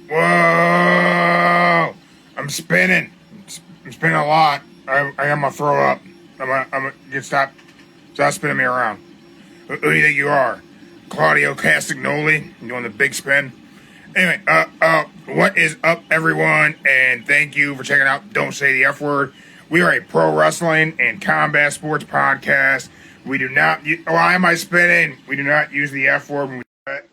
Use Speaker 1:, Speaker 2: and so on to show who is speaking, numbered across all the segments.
Speaker 1: Whoa! I'm spinning. I'm spinning a lot. I'm gonna throw up. I'm gonna get stop spinning me around. Who do you think you are? Claudio Castagnoli? You doing the big spin? Anyway, what is up, everyone? And thank you for checking out Don't Say the F Word. We are a pro wrestling and combat sports podcast. We do not. Why am I spinning? We do not use the F word.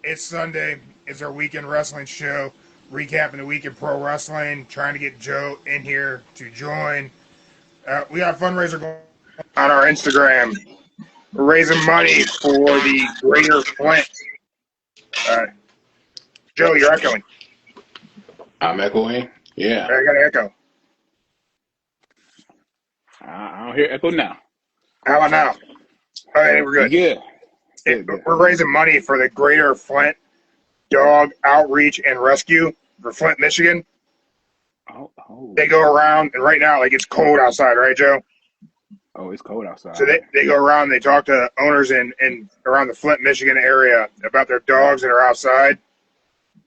Speaker 1: It's Sunday. It's our weekend wrestling show. Recapping the week in pro wrestling. Trying to get Joe in here to join. We got a fundraiser going on our Instagram. We're raising money for the Greater Flint. Joe, you're echoing.
Speaker 2: I'm echoing. Yeah.
Speaker 1: I got an echo.
Speaker 2: I don't hear echo now.
Speaker 1: How about now? All right, we're good.
Speaker 2: Good.
Speaker 1: We're raising money for the Greater Flint Dog Outreach and Rescue for Flint, Michigan.
Speaker 2: Oh.
Speaker 1: They go around, and right now, like, it's cold outside, right, Joe?
Speaker 2: Oh, it's cold outside.
Speaker 1: So they go around, they talk to owners in around the Flint, Michigan area about their dogs that are outside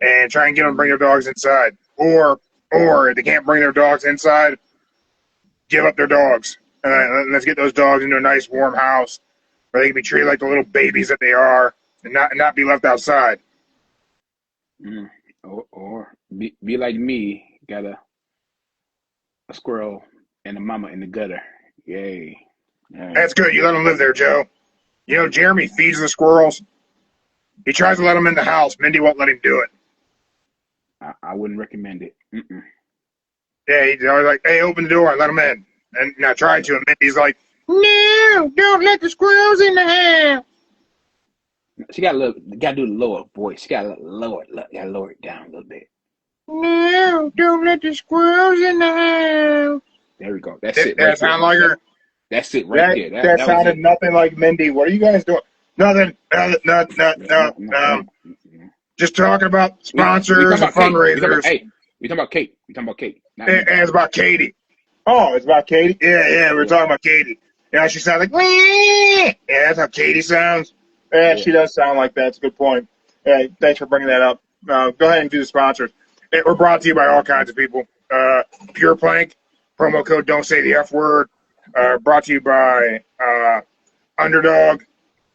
Speaker 1: and try and get them to bring their dogs inside. Or if they can't bring their dogs inside, give up their dogs. Let's get those dogs into a nice warm house where they can be treated like the little babies that they are and not be left outside.
Speaker 2: Or be like me, got a squirrel and a mama in the gutter. Yay.
Speaker 1: That's good. You let them live there, Joe. You know, Jeremy feeds the squirrels. He tries to let them in the house. Mindy won't let him do it.
Speaker 2: I wouldn't recommend it.
Speaker 1: Yeah, he's always like, hey, open the door and let them in. And I tried to, and Mindy's like, no, don't let the squirrels in the house.
Speaker 2: She got to do the lower voice. She got to lower it down a little bit.
Speaker 1: No, don't let the squirrels in the house.
Speaker 2: There we go. That's it. Right
Speaker 1: that sound like her?
Speaker 2: That's it right there.
Speaker 1: That sounded nothing like Mindy. What are you guys doing? Nothing. No. Just talking about sponsors and fundraisers.
Speaker 2: We talking about Kate.
Speaker 1: And it's about Katie. Oh, it's about Katie? Yeah, we're talking about Katie. Yeah, she sounds like, wee! Yeah, that's how Katie sounds. Yeah, she does sound like that. It's a good point. Hey, thanks for bringing that up. Go ahead and do the sponsors. We're brought to you by all kinds of people. Pure Plank, promo code Don't Say the F Word. Brought to you by Underdog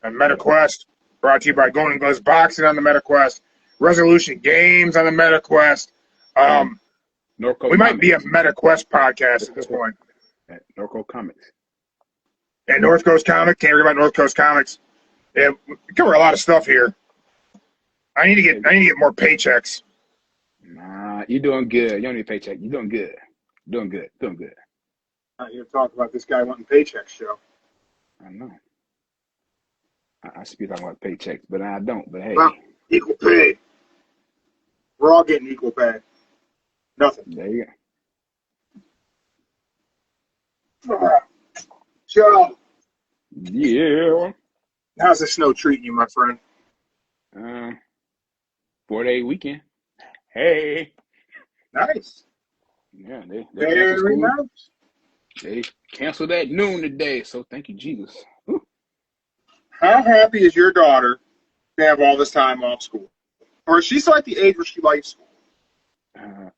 Speaker 1: and MetaQuest. Brought to you by Golden Gloves Boxing on the MetaQuest. Resolution Games on the MetaQuest. We might be a MetaQuest podcast at this point.
Speaker 2: North Coast Comics.
Speaker 1: And North Coast Comics. Can't forget about North Coast Comics. Yeah, we cover a lot of stuff here. I need to get more paychecks.
Speaker 2: Nah, you're doing good. You don't need a paycheck. You're doing good.
Speaker 1: You're talking about this guy wanting paychecks, Joe.
Speaker 2: I know. I should be talking about paychecks, but I don't. But hey.
Speaker 1: Well, equal pay. We're all getting equal pay. Nothing.
Speaker 2: There you
Speaker 1: go. Joe.
Speaker 2: Yeah.
Speaker 1: How's the snow treating you, my friend?
Speaker 2: 4-day weekend. Hey.
Speaker 1: Nice.
Speaker 2: Yeah, they
Speaker 1: very nice.
Speaker 2: They canceled at noon today, so thank you, Jesus. Whew.
Speaker 1: How happy is your daughter to have all this time off school? Or is she still at the age where she likes school?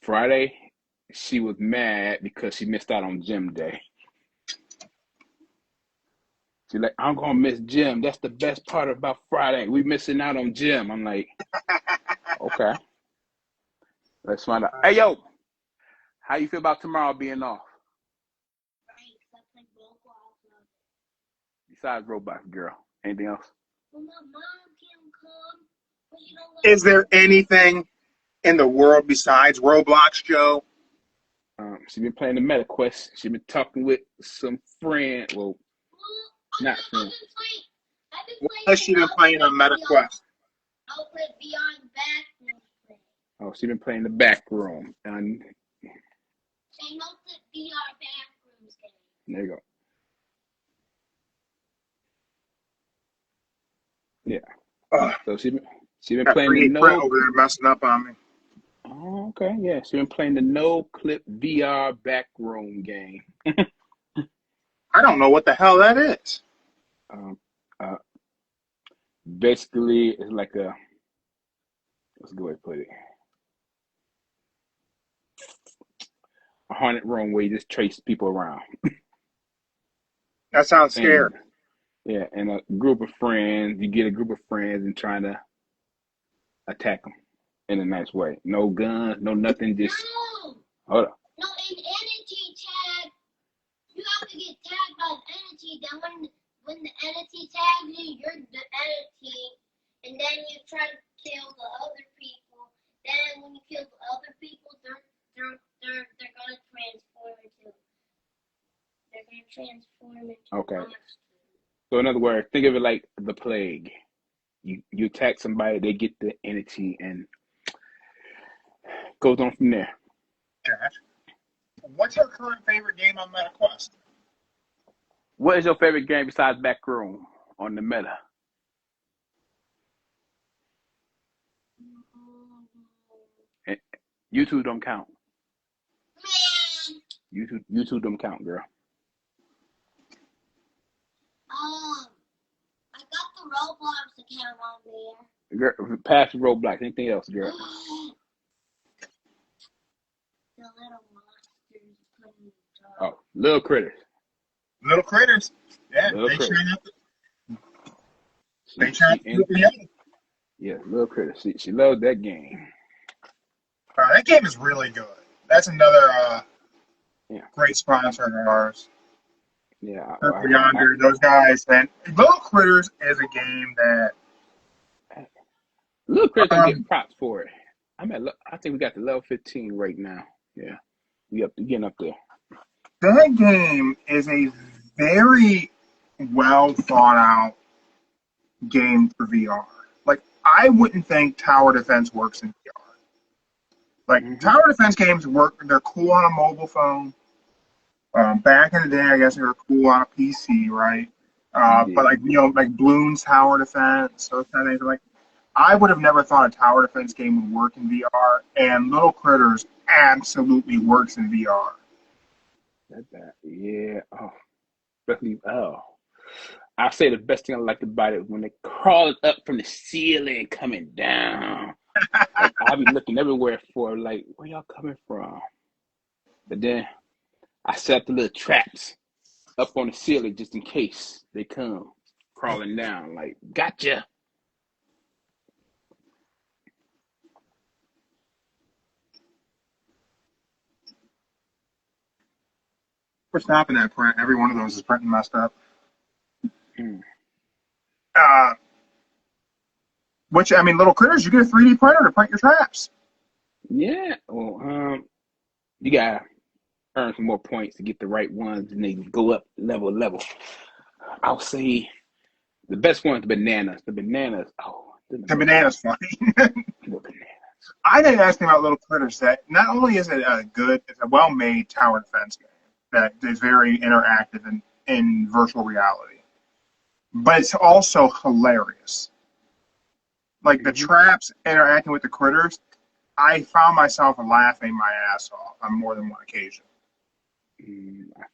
Speaker 2: Friday, she was mad because she missed out on gym day. She's like, I'm going to miss gym. That's the best part about Friday. We missing out on gym. I'm like, okay. Let's find out. Hey, yo, how you feel about tomorrow being off? Besides Robot Girl, anything else?
Speaker 3: Well, my mom can come, but you know what?
Speaker 1: Is there anything in the world besides Roblox, Joe?
Speaker 2: She's been playing the MetaQuest. She's been talking with some friends. Well, not friends.
Speaker 1: What has she been playing on MetaQuest?
Speaker 3: I'll play Beyond Backroom.
Speaker 2: Oh, she's been playing the back room. And
Speaker 3: They know the VR Backrooms game.
Speaker 2: there you go. Yeah. So she's been playing the
Speaker 1: no over there messing up on me.
Speaker 2: Oh, okay. Yeah, she's been playing the no clip VR backroom game.
Speaker 1: I don't know what the hell that is.
Speaker 2: Basically, it's like what's a good way to put it? haunted room where you just chase people around.
Speaker 4: That sounds scary.
Speaker 2: And yeah, and a group of friends, you get a group of friends and trying to attack them in a nice way. No guns, no nothing, just
Speaker 3: No,
Speaker 2: hold on.
Speaker 3: no, in entity tag, you have to get tagged by the entity. Then when the entity tags you, you're the entity, and then you try to kill the other people. Then when you kill the other people, they're gonna transform into. They're gonna transform into
Speaker 2: Okay.
Speaker 3: monsters.
Speaker 2: So in other words, think of it like the plague. You attack somebody, they get the entity, and goes on from there.
Speaker 4: Josh, what's your current favorite game on MetaQuest?
Speaker 2: What is your favorite game besides Backroom on the Meta? And YouTube don't count.
Speaker 3: Man,
Speaker 2: YouTube don't count, girl.
Speaker 3: I got the Roblox account on there.
Speaker 2: Girl, past Roblox, anything else, girl?
Speaker 3: The little monsters putting the
Speaker 2: Oh, Little Critters.
Speaker 4: Little Critters. Yeah,
Speaker 2: Little
Speaker 4: they
Speaker 2: Critters.
Speaker 4: try to do it.
Speaker 2: Yeah, Little Critters. She loves that game.
Speaker 4: That game is really good. That's another
Speaker 2: Yeah.
Speaker 4: great sponsor of ours.
Speaker 2: Yeah.
Speaker 4: Purple Yonder, those guys. And Little Critters is a game that
Speaker 2: Little Critters don't get props for it. I think we got the level 15 right now. Yeah, we getting up there.
Speaker 4: that game is a very well thought out game for VR. Like, I wouldn't think tower defense works in VR. Like, tower defense games work, they're cool on a mobile phone. Back in the day, I guess they were cool on a PC, right? But like, like Bloons Tower Defense, those kind of things. Like, I would have never thought a tower defense game would work in VR, and Little Critters absolutely works in VR.
Speaker 2: Yeah. Oh, especially I say the best thing I liked about it when they crawled up from the ceiling, coming down. Like, I'll be looking everywhere for like, where y'all coming from? But then I set up the little traps up on the ceiling just in case they come crawling down. Like, gotcha.
Speaker 4: We're stopping that print. Every one of those is printing messed up. Which, I mean, Little Critters, you get a 3D printer to print your traps.
Speaker 2: Yeah. Well, you gotta earn some more points to get the right ones, and they go up level. I'll say the best one's bananas. The bananas. Oh,
Speaker 4: the bananas funny.
Speaker 2: The bananas.
Speaker 4: I didn't ask him about Little Critters. That not only is it it's a well-made tower defense game that is very interactive and in virtual reality, but it's also hilarious. Like the traps interacting with the critters, I found myself laughing my ass off on more than one occasion.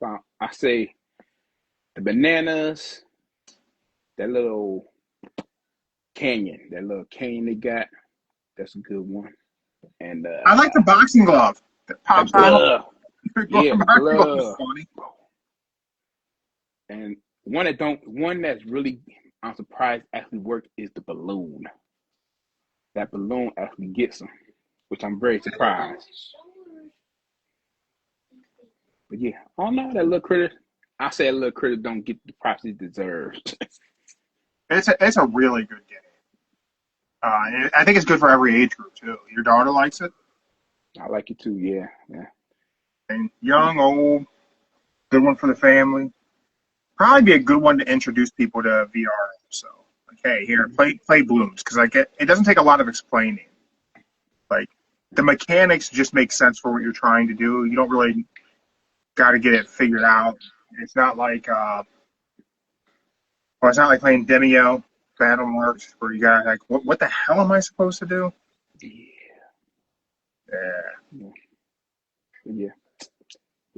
Speaker 2: I say the bananas, that little canyon they got, that's a good one. And
Speaker 4: I like the boxing glove that pops out.
Speaker 2: Yeah, the glove. Funny. And one that's really, I'm surprised actually worked is the balloon. That balloon actually gets them, which I'm very surprised. But yeah, I don't know, that Little Critter. I say that Little Critter don't get the props it deserves.
Speaker 4: It's a really good game. I think it's good for every age group too. Your daughter likes it.
Speaker 2: I like it too. Yeah.
Speaker 4: And young, old, good one for the family. Probably be a good one to introduce people to VR. So, like, hey, here, play Blooms, because like it doesn't take a lot of explaining. Like, the mechanics just make sense for what you're trying to do. You don't really got to get it figured out. It's not like it's not like playing Demio, Battle-Works, where you got like, what the hell am I supposed to do?
Speaker 2: Yeah.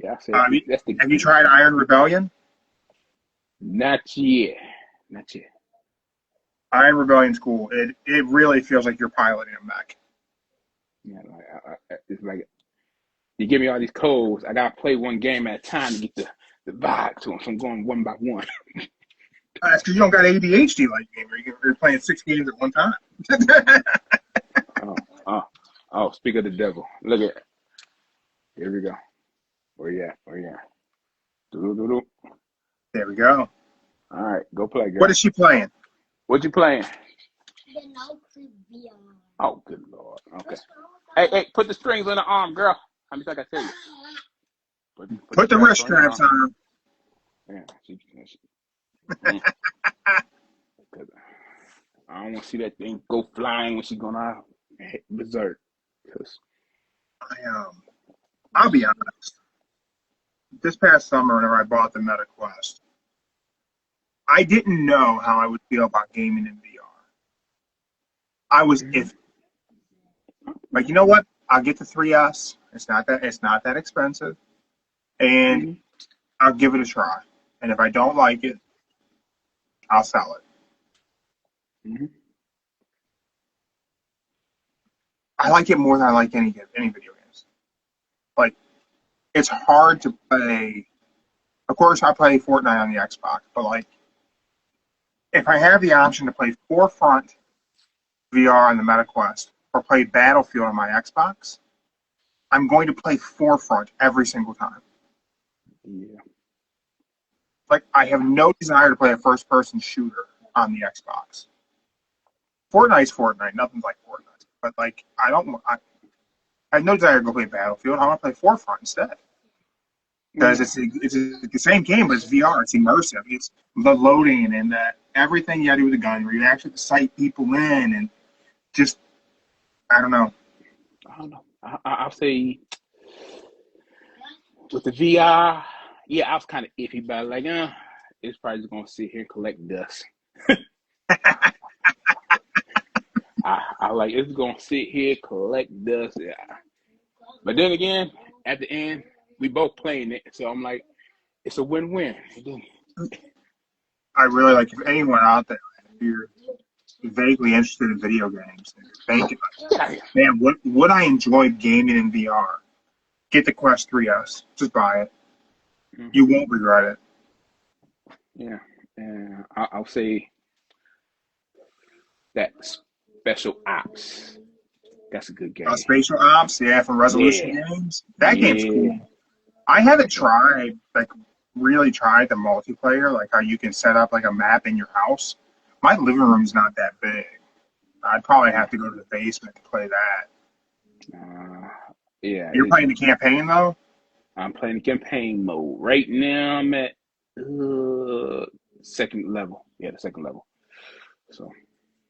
Speaker 2: I say
Speaker 4: that's the. Have you tried Iron Rebellion?
Speaker 2: Not yet.
Speaker 4: Iron Rebellion's cool. It really feels like you're piloting a mech.
Speaker 2: Yeah, it's like you give me all these codes. I gotta play one game at a time to get the vibe to them. So I'm going one by one.
Speaker 4: That's because you don't got ADHD like me, where you're playing 6 games at one time.
Speaker 2: Oh, speak of the devil. Look at it. Here we go. Where you at? Do.
Speaker 4: There we go.
Speaker 2: All right, go play, girl.
Speaker 4: What is she playing?
Speaker 2: What you playing?
Speaker 3: The no clip VR.
Speaker 2: Oh, good Lord. Okay. Hey, put the strings on the arm, girl. How many times I tell you?
Speaker 4: Put the wrist straps on.
Speaker 2: Yeah, she I don't want to see that thing go flying when she's going to hit berserk.
Speaker 4: I'll be honest. This past summer, whenever I bought the MetaQuest, I didn't know how I would feel about gaming in VR. I was iffy. Like, you know what? I'll get the 3S. It's not that expensive, and I'll give it a try. And if I don't like it, I'll sell it.
Speaker 2: Mm-hmm.
Speaker 4: I like it more than I like any video games. Like, it's hard to play. Of course, I play Fortnite on the Xbox, but like, if I have the option to play Forefront VR on the MetaQuest or play Battlefield on my Xbox, I'm going to play Forefront every single time.
Speaker 2: Yeah.
Speaker 4: Like, I have no desire to play a first-person shooter on the Xbox. Fortnite's Fortnite. Nothing's like Fortnite. But, like, I have no desire to go play Battlefield. I want to play Forefront instead. Because it's the same game, but it's VR. It's immersive. It's the loading and everything you got to do with the gun, where you actually sight people in and just, I don't know.
Speaker 2: I'll say with the VR, yeah, I was kind of iffy about it. Like, it's probably just going to sit here and collect dust. I like it's going to sit here, collect dust. Yeah. But then again, at the end, we both playing it. So I'm like, it's a win-win.
Speaker 4: I really like, if anyone out there, if you're vaguely interested in video games, and you're thinking, man, would I enjoy gaming in VR? Get the Quest 3S. Just buy it. Mm-hmm. You won't regret it.
Speaker 2: Yeah. And I'll say that Special Ops. That's a good game.
Speaker 4: Spatial Ops, yeah, from Resolution Games. That game's cool. I haven't really tried the multiplayer, like how you can set up like a map in your house. My living room's not that big. I'd probably have to go to the basement to play that.
Speaker 2: Yeah.
Speaker 4: You're playing the campaign though?
Speaker 2: I'm playing the campaign mode. Right now I'm at second level. Yeah, the second level. So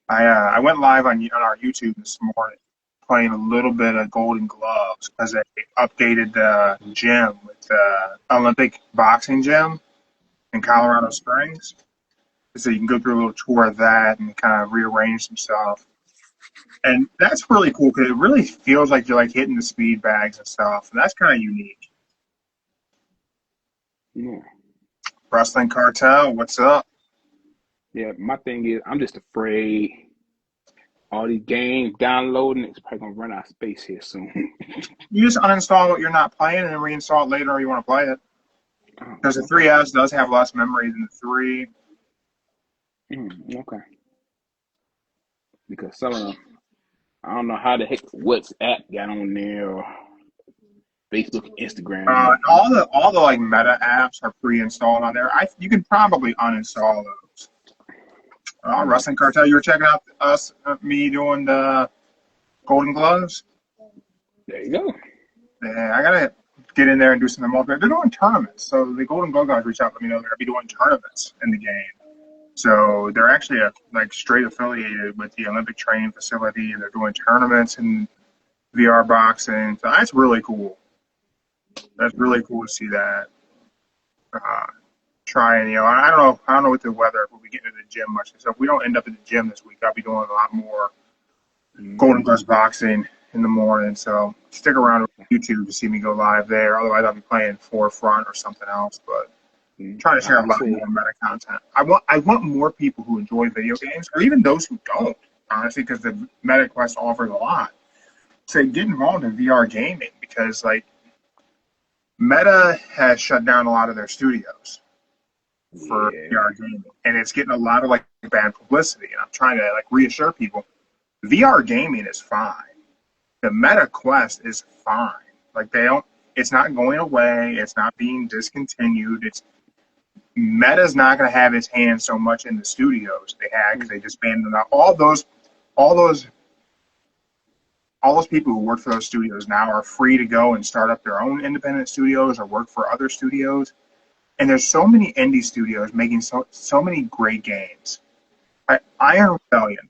Speaker 4: I went live on our YouTube this morning, playing a little bit of Golden Gloves because they updated the gym with the Olympic boxing gym in Colorado Springs. So you can go through a little tour of that and kind of rearrange some stuff. And that's really cool because it really feels like you're like hitting the speed bags and stuff. And that's kind of unique.
Speaker 2: Yeah.
Speaker 4: Wrestling Cartel, what's up?
Speaker 2: Yeah, my thing is I'm just afraid all these games downloading, it's probably going to run out of space here soon.
Speaker 4: You just uninstall what you're not playing and then reinstall it later if you want to play it. Because the 3S does have less memory than the 3.
Speaker 2: Okay. Because some of them, I don't know how the heck WhatsApp got on there or Facebook, Instagram.
Speaker 4: All the like meta apps are pre-installed on there. You can probably uninstall those. Wrestling Cartel, you were checking out me doing the Golden Gloves?
Speaker 2: There you go.
Speaker 4: Yeah, I gotta get in there and do some more. They're doing tournaments, so the Golden Glove guys reached out, let me know they're gonna be doing tournaments in the game. So they're actually straight affiliated with the Olympic training facility, and they're doing tournaments in VR boxing. So that's really cool. That's really cool to see that. Trying, I don't know what the weather, if we'll be getting to the gym much. So if we don't end up at the gym this week, I'll be doing a lot more Golden Gloves boxing in the morning. So stick around with YouTube to see me go live there. Otherwise, I'll be playing Forefront or something else. But trying to share a lot more meta content. I want more people who enjoy video games, or even those who don't, honestly, because the MetaQuest offers a lot. So get involved in VR gaming because, like, Meta has shut down a lot of their studios for
Speaker 2: Yeah.
Speaker 4: VR gaming, and it's getting a lot of like bad publicity. And I'm trying to like reassure people, VR gaming is fine. The Meta Quest is fine. Like they don't, it's not going away. It's not being discontinued. It's Meta's not going to have its hands so much in the studios they had because they just banned them out. All those people who work for those studios now are free to go and start up their own independent studios or work for other studios. And there's so many indie studios making so many great games. Iron Rebellion,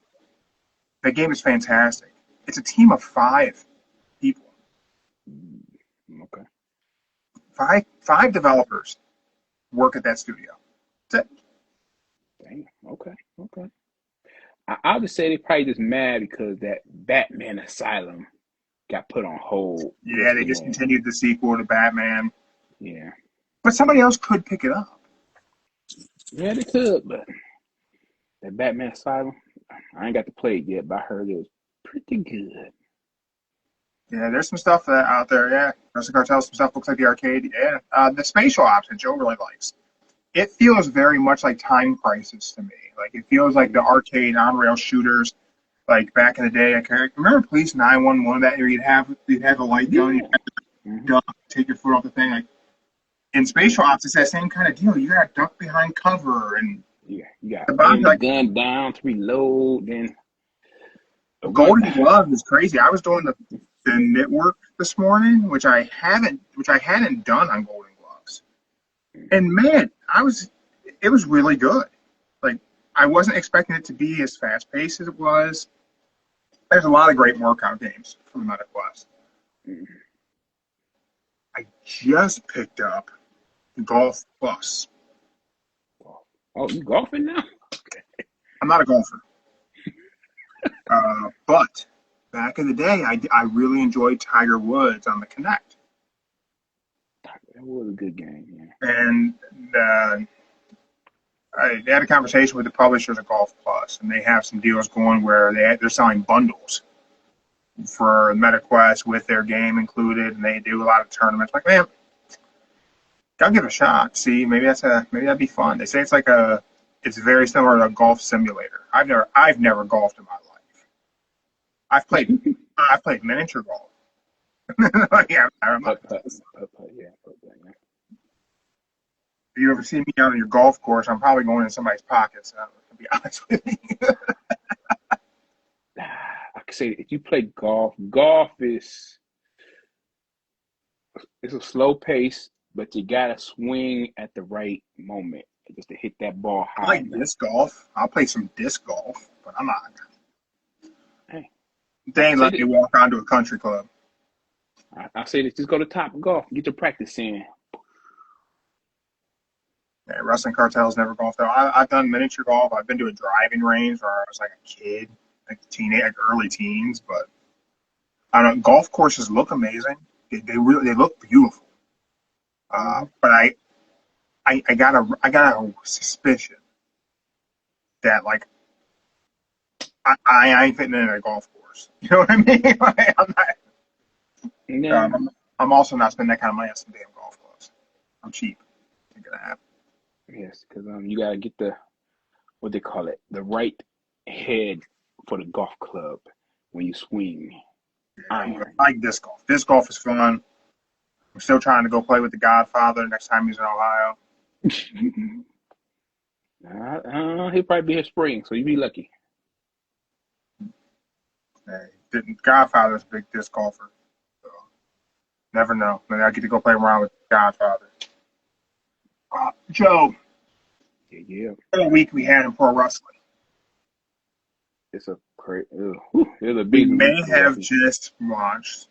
Speaker 4: that game is fantastic. It's a team of 5 people,
Speaker 2: Okay.
Speaker 4: five developers work at that studio. That's it.
Speaker 2: Dang. Okay. I'll just say they probably just mad because that Batman Asylum got put on hold.
Speaker 4: Yeah, they discontinued the sequel to Batman,
Speaker 2: Yeah.
Speaker 4: but somebody else could pick it up.
Speaker 2: Yeah, they could, but that Batman Asylum, I ain't got to play it yet, but I heard it was pretty good.
Speaker 4: Yeah, there's some stuff out there. Yeah, Wrestling Cartel, some stuff looks like the arcade. Yeah, the spatial ops that Joe really likes. It feels very much like Time Crisis to me. Like it feels like the arcade on-rail shooters, like back in the day. I can remember Police 911 that year. You'd have a light gun, you'd have to duck, take your foot off the thing. Like in spatial ops, it's that same kind of deal. You got to duck behind cover and
Speaker 2: Yeah, you got
Speaker 4: the
Speaker 2: to aim the
Speaker 4: like
Speaker 2: gun down to reload, then
Speaker 4: Golden Glove is crazy. I was doing the network this morning, which I hadn't done on Golden Gloves. And man, it was really good. Like I wasn't expecting it to be as fast paced as it was. There's a lot of great workout games from the MetaQuest. I just picked up Golf Plus.
Speaker 2: Oh, you golfing now? Okay.
Speaker 4: I'm not a golfer, but back in the day, I really enjoyed Tiger Woods on the Kinect.
Speaker 2: That was a good game, yeah.
Speaker 4: And I had a conversation with the publishers of Golf Plus, and they have some deals going where they're selling bundles for MetaQuest with their game included, and they do a lot of tournaments. Like, man, gotta give it a shot. See, maybe that'd be fun. They say it's very similar to a golf simulator. I've never golfed in my life. I've played miniature golf. Yeah,
Speaker 2: Yeah.
Speaker 4: If you ever see me out on your golf course, I'm probably going in somebody's pockets. To be honest with you.
Speaker 2: I could say if you play golf is it's a slow pace, but you gotta swing at the right moment just to hit that ball high.
Speaker 4: I like disc golf. I'll play some disc golf, but I'm not.
Speaker 2: Hey,
Speaker 4: They ain't let me walk onto a country club.
Speaker 2: I say that just go to Top Golf, get your practice in.
Speaker 4: Yeah, Wrestling Cartel's never golfed though. I've done miniature golf. I've been to a driving range where I was like a kid, like early teens. But I don't know. Golf courses look amazing. They look beautiful. But I got a suspicion that like I ain't fitting in a golf course. You know what I mean? Like, I'm also not spending that kind of money on some damn golf clubs. I'm cheap. Ain't gonna happen.
Speaker 2: Yes, because you gotta get what they call it, the right head for the golf club when you swing.
Speaker 4: I like disc golf. Disc golf is fun. I'm still trying to go play with the Godfather next time he's in Ohio.
Speaker 2: He'll probably be here spring, so you be lucky.
Speaker 4: Hey, Godfather's a big disc golfer. So never know. Maybe I get to go play around with Godfather. Joe.
Speaker 2: Yeah.
Speaker 4: What a week we had in pro wrestling.
Speaker 2: It's a great. It's a big.
Speaker 4: We may have just watched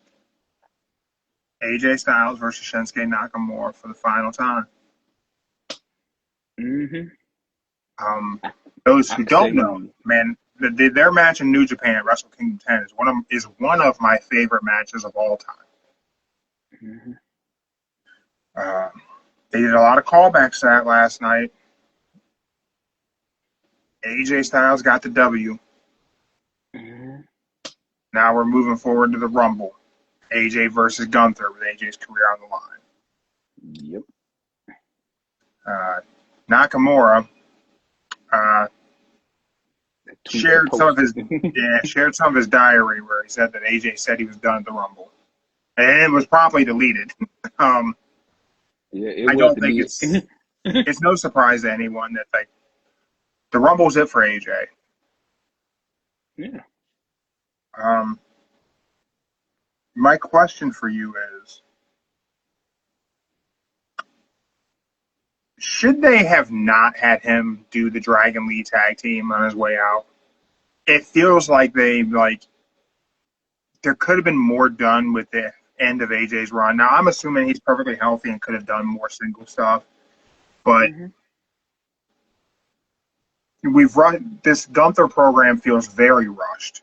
Speaker 4: AJ Styles versus Shinsuke Nakamura for the final time. Those who don't know, man, their match in New Japan at Wrestle Kingdom 10 is one of my favorite matches of all time. They did a lot of callbacks to that last night. AJ Styles got the W. Now we're moving forward to the Rumble. AJ versus Gunther with AJ's career on the line.
Speaker 2: Yep.
Speaker 4: Nakamura
Speaker 2: That tweet, the
Speaker 4: shared some of
Speaker 2: post.
Speaker 4: his diary where he said that AJ said he was done at the Rumble, and it was promptly deleted. um,
Speaker 2: Yeah, it
Speaker 4: I
Speaker 2: was
Speaker 4: don't think
Speaker 2: deleted.
Speaker 4: it's no surprise to anyone that like the Rumble's it for AJ.
Speaker 2: Yeah.
Speaker 4: Um, my question for you is: should they have not had him do the Dragon Lee tag team on his way out? It feels like there could have been more done with the end of AJ's run. Now I'm assuming he's perfectly healthy and could have done more single stuff, but
Speaker 2: Mm-hmm.
Speaker 4: we've run this Gunther program feels very rushed.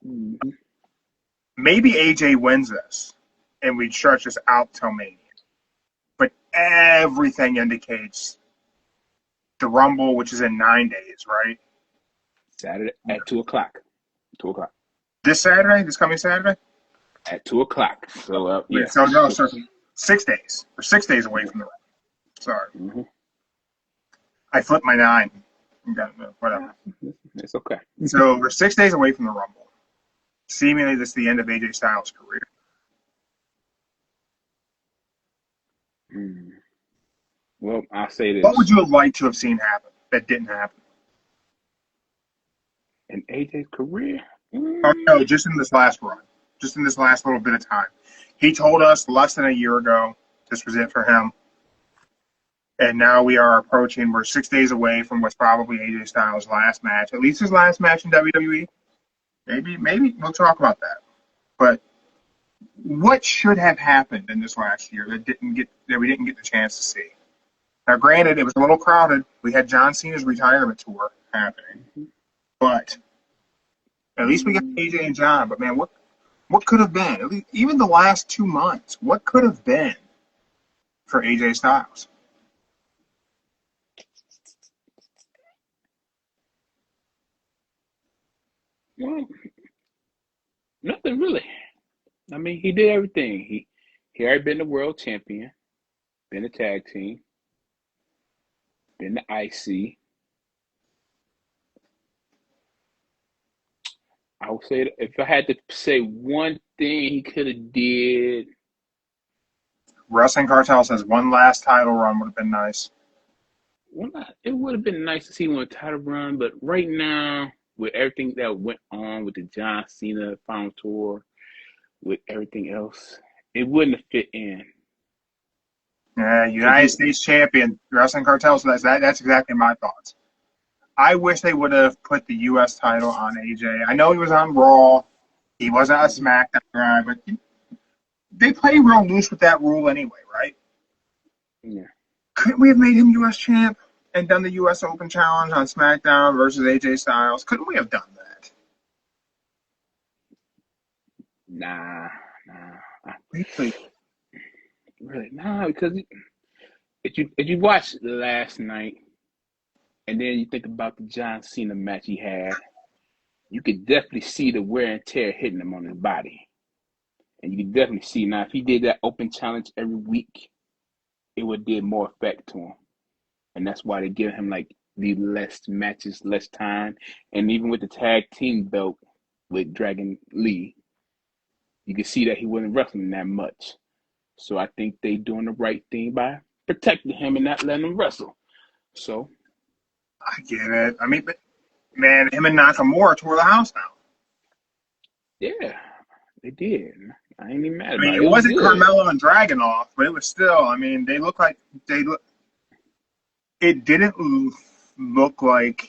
Speaker 2: Mm-hmm.
Speaker 4: Maybe AJ wins this and we stretch this out till Mania. But everything indicates the Rumble, which is in 9 days, right?
Speaker 2: Saturday at 2 o'clock. 2 o'clock.
Speaker 4: This Saturday, this coming Saturday?
Speaker 2: At 2 o'clock. So
Speaker 4: Wait,
Speaker 2: yeah.
Speaker 4: so no, so 6 days. We're 6 days away from the Rumble. Sorry.
Speaker 2: Mm-hmm.
Speaker 4: I flipped my 9. Whatever.
Speaker 2: It's okay.
Speaker 4: So we're 6 days away from the Rumble. Seemingly, this is the end of AJ Styles' career.
Speaker 2: Mm. Well, I'll say
Speaker 4: What would
Speaker 2: this.
Speaker 4: you have liked to have seen happen that didn't happen?
Speaker 2: In AJ's career,
Speaker 4: Oh, no, just in this last run, just in this last little bit of time. He told us less than a year ago this was it for him. And now we're 6 days away from what's probably AJ Styles' last match, at least his last match in WWE. Maybe we'll talk about that. But what should have happened in this last year that we didn't get the chance to see? Now, granted, it was a little crowded. We had John Cena's retirement tour happening, but at least we got AJ and John. But man, what could have been? At least, even the last 2 months, what could have been for AJ Styles?
Speaker 2: well, nothing really. I mean, he did everything. He already been the world champion, been a tag team, been the IC. I would say that if I had to say one thing he could have did,
Speaker 4: Wrestling Cartel says one last title run would have been nice.
Speaker 2: well, it would have been nice to see him on a title run. But right now, with everything that went on with the John Cena final tour, with everything else, it wouldn't have fit in.
Speaker 4: Yeah,
Speaker 2: Cause
Speaker 4: United States champion, Wrestling Cartel. So that's exactly my thoughts. I wish they would have put the U.S. title on AJ. I know he was on Raw. He wasn't a SmackDown guy, but they play real loose with that rule anyway, right?
Speaker 2: yeah,
Speaker 4: Couldn't we have made him U.S. champ and done the U.S. Open Challenge on SmackDown versus AJ Styles? Couldn't we have done that?
Speaker 2: nah,
Speaker 4: Really?
Speaker 2: really, nah, because if you watch last night and then you think about the John Cena match he had, you could definitely see the wear and tear hitting him on his body. And you can definitely see now if he did that open challenge every week, it would did more effect to him. And that's why they give him like the less matches, less time. And even with the tag team belt with Dragon Lee, you can see that he wasn't wrestling that much. So I think they doing the right thing by protecting him and not letting him wrestle. So
Speaker 4: I get it. I mean, but man, him and Nakamura tore the house down.
Speaker 2: yeah, they did. I ain't even mad
Speaker 4: I mean,
Speaker 2: about it.
Speaker 4: it
Speaker 2: It was
Speaker 4: wasn't
Speaker 2: good.
Speaker 4: Carmelo and Dragunov, but it was still. I mean, they look like they look. It didn't look like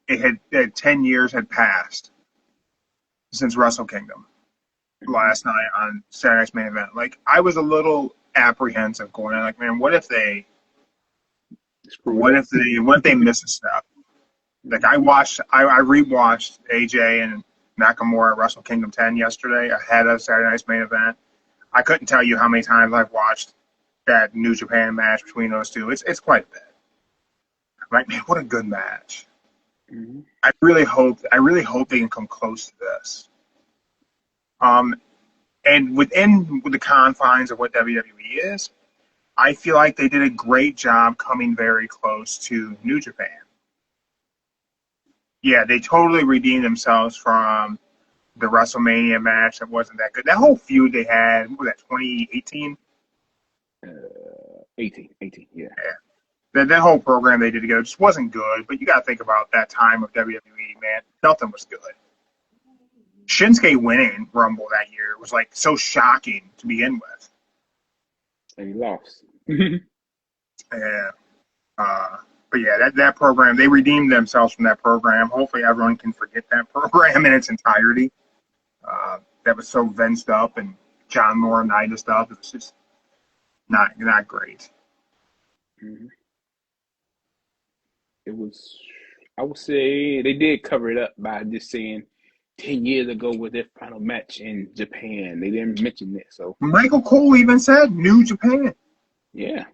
Speaker 4: it had that 10 years had passed since Wrestle Kingdom
Speaker 2: Mm-hmm.
Speaker 4: last night on Saturday's main event. Like I was a little apprehensive going in, like, man,
Speaker 2: Screwed up.
Speaker 4: what if they miss a step? Like I rewatched AJ and Nakamura at Wrestle Kingdom 10 yesterday ahead of Saturday night's main event. I couldn't tell you how many times I've watched that New Japan match between those two. It's quite a bit. I'm like, man, what a good match.
Speaker 2: Mm-hmm.
Speaker 4: I really hope they can come close to this. Um, and within the confines of what WWE is, I feel like they did a great job coming very close to New Japan. Yeah, they totally redeemed themselves from the WrestleMania match that wasn't that good. That whole feud they had, what was that, 2018?
Speaker 2: 18, yeah.
Speaker 4: That whole program they did together just wasn't good, but you got to think about that time of WWE, man. Nothing was good. Shinsuke winning Rumble that year was like so shocking to begin with.
Speaker 2: And he lost.
Speaker 4: Yeah. But yeah, that program, they redeemed themselves from that program. Hopefully everyone can forget that program in its entirety. That was so Vinced up and John Laurinaitis stuff. It was just not great.
Speaker 2: Mhm. It was, I would say they did cover it up by just saying 10 years ago was their final match in Japan. They didn't mention it. So,
Speaker 4: Michael Cole even said New Japan.
Speaker 2: yeah.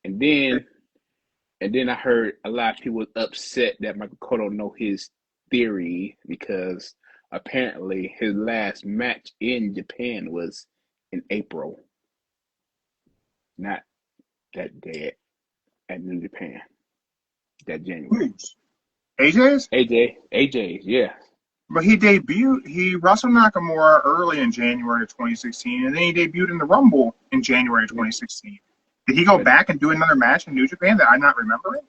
Speaker 2: And then I heard a lot of people upset that Michael Cole don't know his theory because apparently his last match in Japan was in April, not that day at New Japan, that January.
Speaker 4: Who's? AJ's?
Speaker 2: AJ's, yeah.
Speaker 4: But he wrestled Nakamura early in January of 2016, and then he debuted in the Rumble in January of 2016. Did he go
Speaker 2: But
Speaker 4: back and do another match in New Japan that I'm not remembering?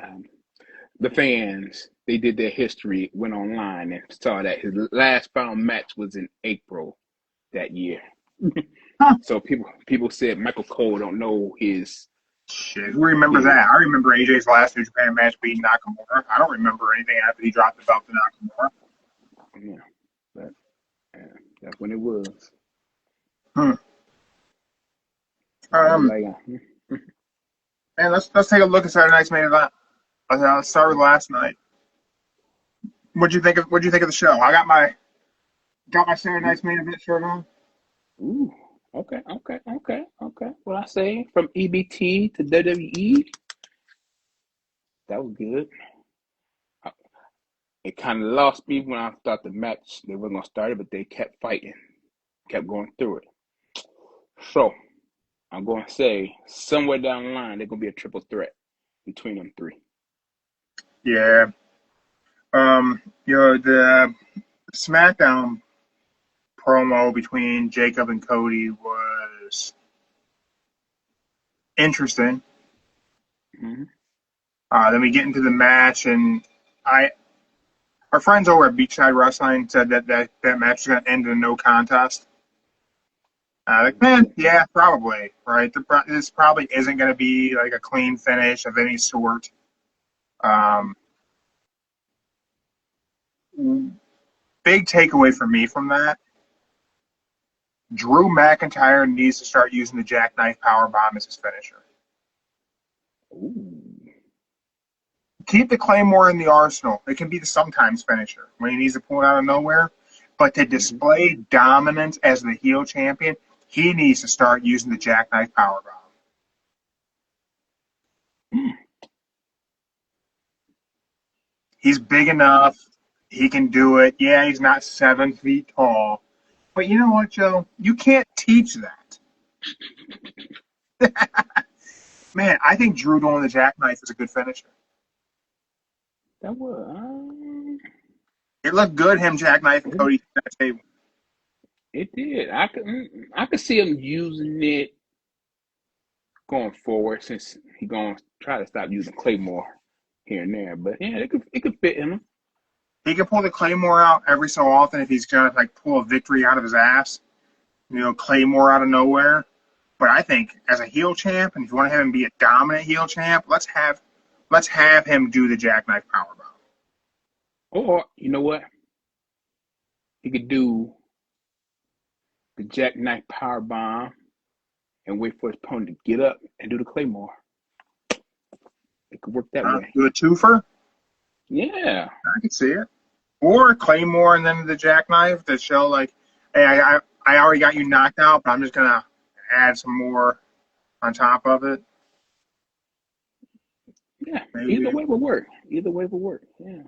Speaker 2: um, the fans, they did their history, went online and saw that his last final match was in April that year.
Speaker 4: Huh.
Speaker 2: So people said Michael Cole don't know his
Speaker 4: Shit, who remembers
Speaker 2: theory.
Speaker 4: that? I remember AJ's last New Japan match being Nakamura. I don't remember anything after he dropped the belt to Nakamura.
Speaker 2: Yeah, but that's when it was.
Speaker 4: Hmm.
Speaker 2: I was
Speaker 4: Um,
Speaker 2: like,
Speaker 4: and let's take a look at Saturday night's main event. Let's start with last night. What'd you think of the show? I got my Saturday night's main event shirt on.
Speaker 2: ooh, okay. What I say from EBT to WWE, that was good. It kind of lost me when I thought the match they were gonna start it, but they kept fighting, kept going through it. So I'm going to say somewhere down the line they're gonna be a triple threat between them three.
Speaker 4: Yeah. The SmackDown promo between Jacob and Cody was interesting.
Speaker 2: Mm-hmm.
Speaker 4: Then we get into the match, and I our friends over at Beachside Wrestling said that match is going to end in a no contest. Like, man, yeah, probably, right? This probably isn't going to be like a clean finish of any sort. Um, Big takeaway for me from that: Drew McIntyre needs to start using the jackknife powerbomb as his finisher.
Speaker 2: Ooh.
Speaker 4: Keep the Claymore in the arsenal. It can be the sometimes finisher when he needs to pull it out of nowhere. But to
Speaker 2: Mm-hmm.
Speaker 4: display dominance as the heel champion, he needs to start using the jackknife powerbomb. He's big enough. He can do it. Yeah, he's not 7 feet tall. But you know what, Joe? You can't teach that. Man, I think Drew doing the jackknife is a good finisher.
Speaker 2: That was
Speaker 4: It looked good, him jackknife and Cody at the table.
Speaker 2: it did. I could see him using it going forward since he's gonna try to stop using Claymore here and there. But yeah, it could fit him.
Speaker 4: He can pull the Claymore out every so often if he's going to like pull a victory out of his ass. Claymore out of nowhere. But I think as a heel champ, and if you want to have him be a dominant heel champ, let's have him do the jackknife powerbomb.
Speaker 2: Or you know what? He could do the jackknife power bomb and wait for his opponent to get up and do the Claymore. It could work that way.
Speaker 4: Do a twofer.
Speaker 2: Yeah.
Speaker 4: I can see it. Or Claymore and then the jackknife to show like, hey, I already got you knocked out, but I'm just gonna add some more on top of it.
Speaker 2: Yeah.
Speaker 4: Maybe.
Speaker 2: Either way will work. Yeah.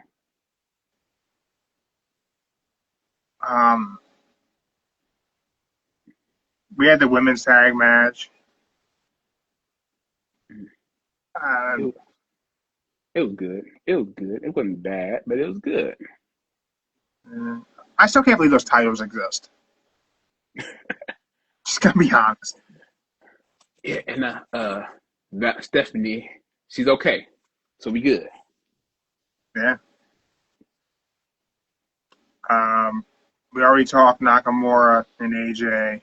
Speaker 4: Um, We had the women's tag match.
Speaker 2: It was, it was good. It was good. It wasn't bad, but it was good.
Speaker 4: I still can't believe those titles exist. Just gonna be honest.
Speaker 2: Yeah, and that Stephanie, she's okay, so we good.
Speaker 4: Yeah. We already talked Nakamura and AJ.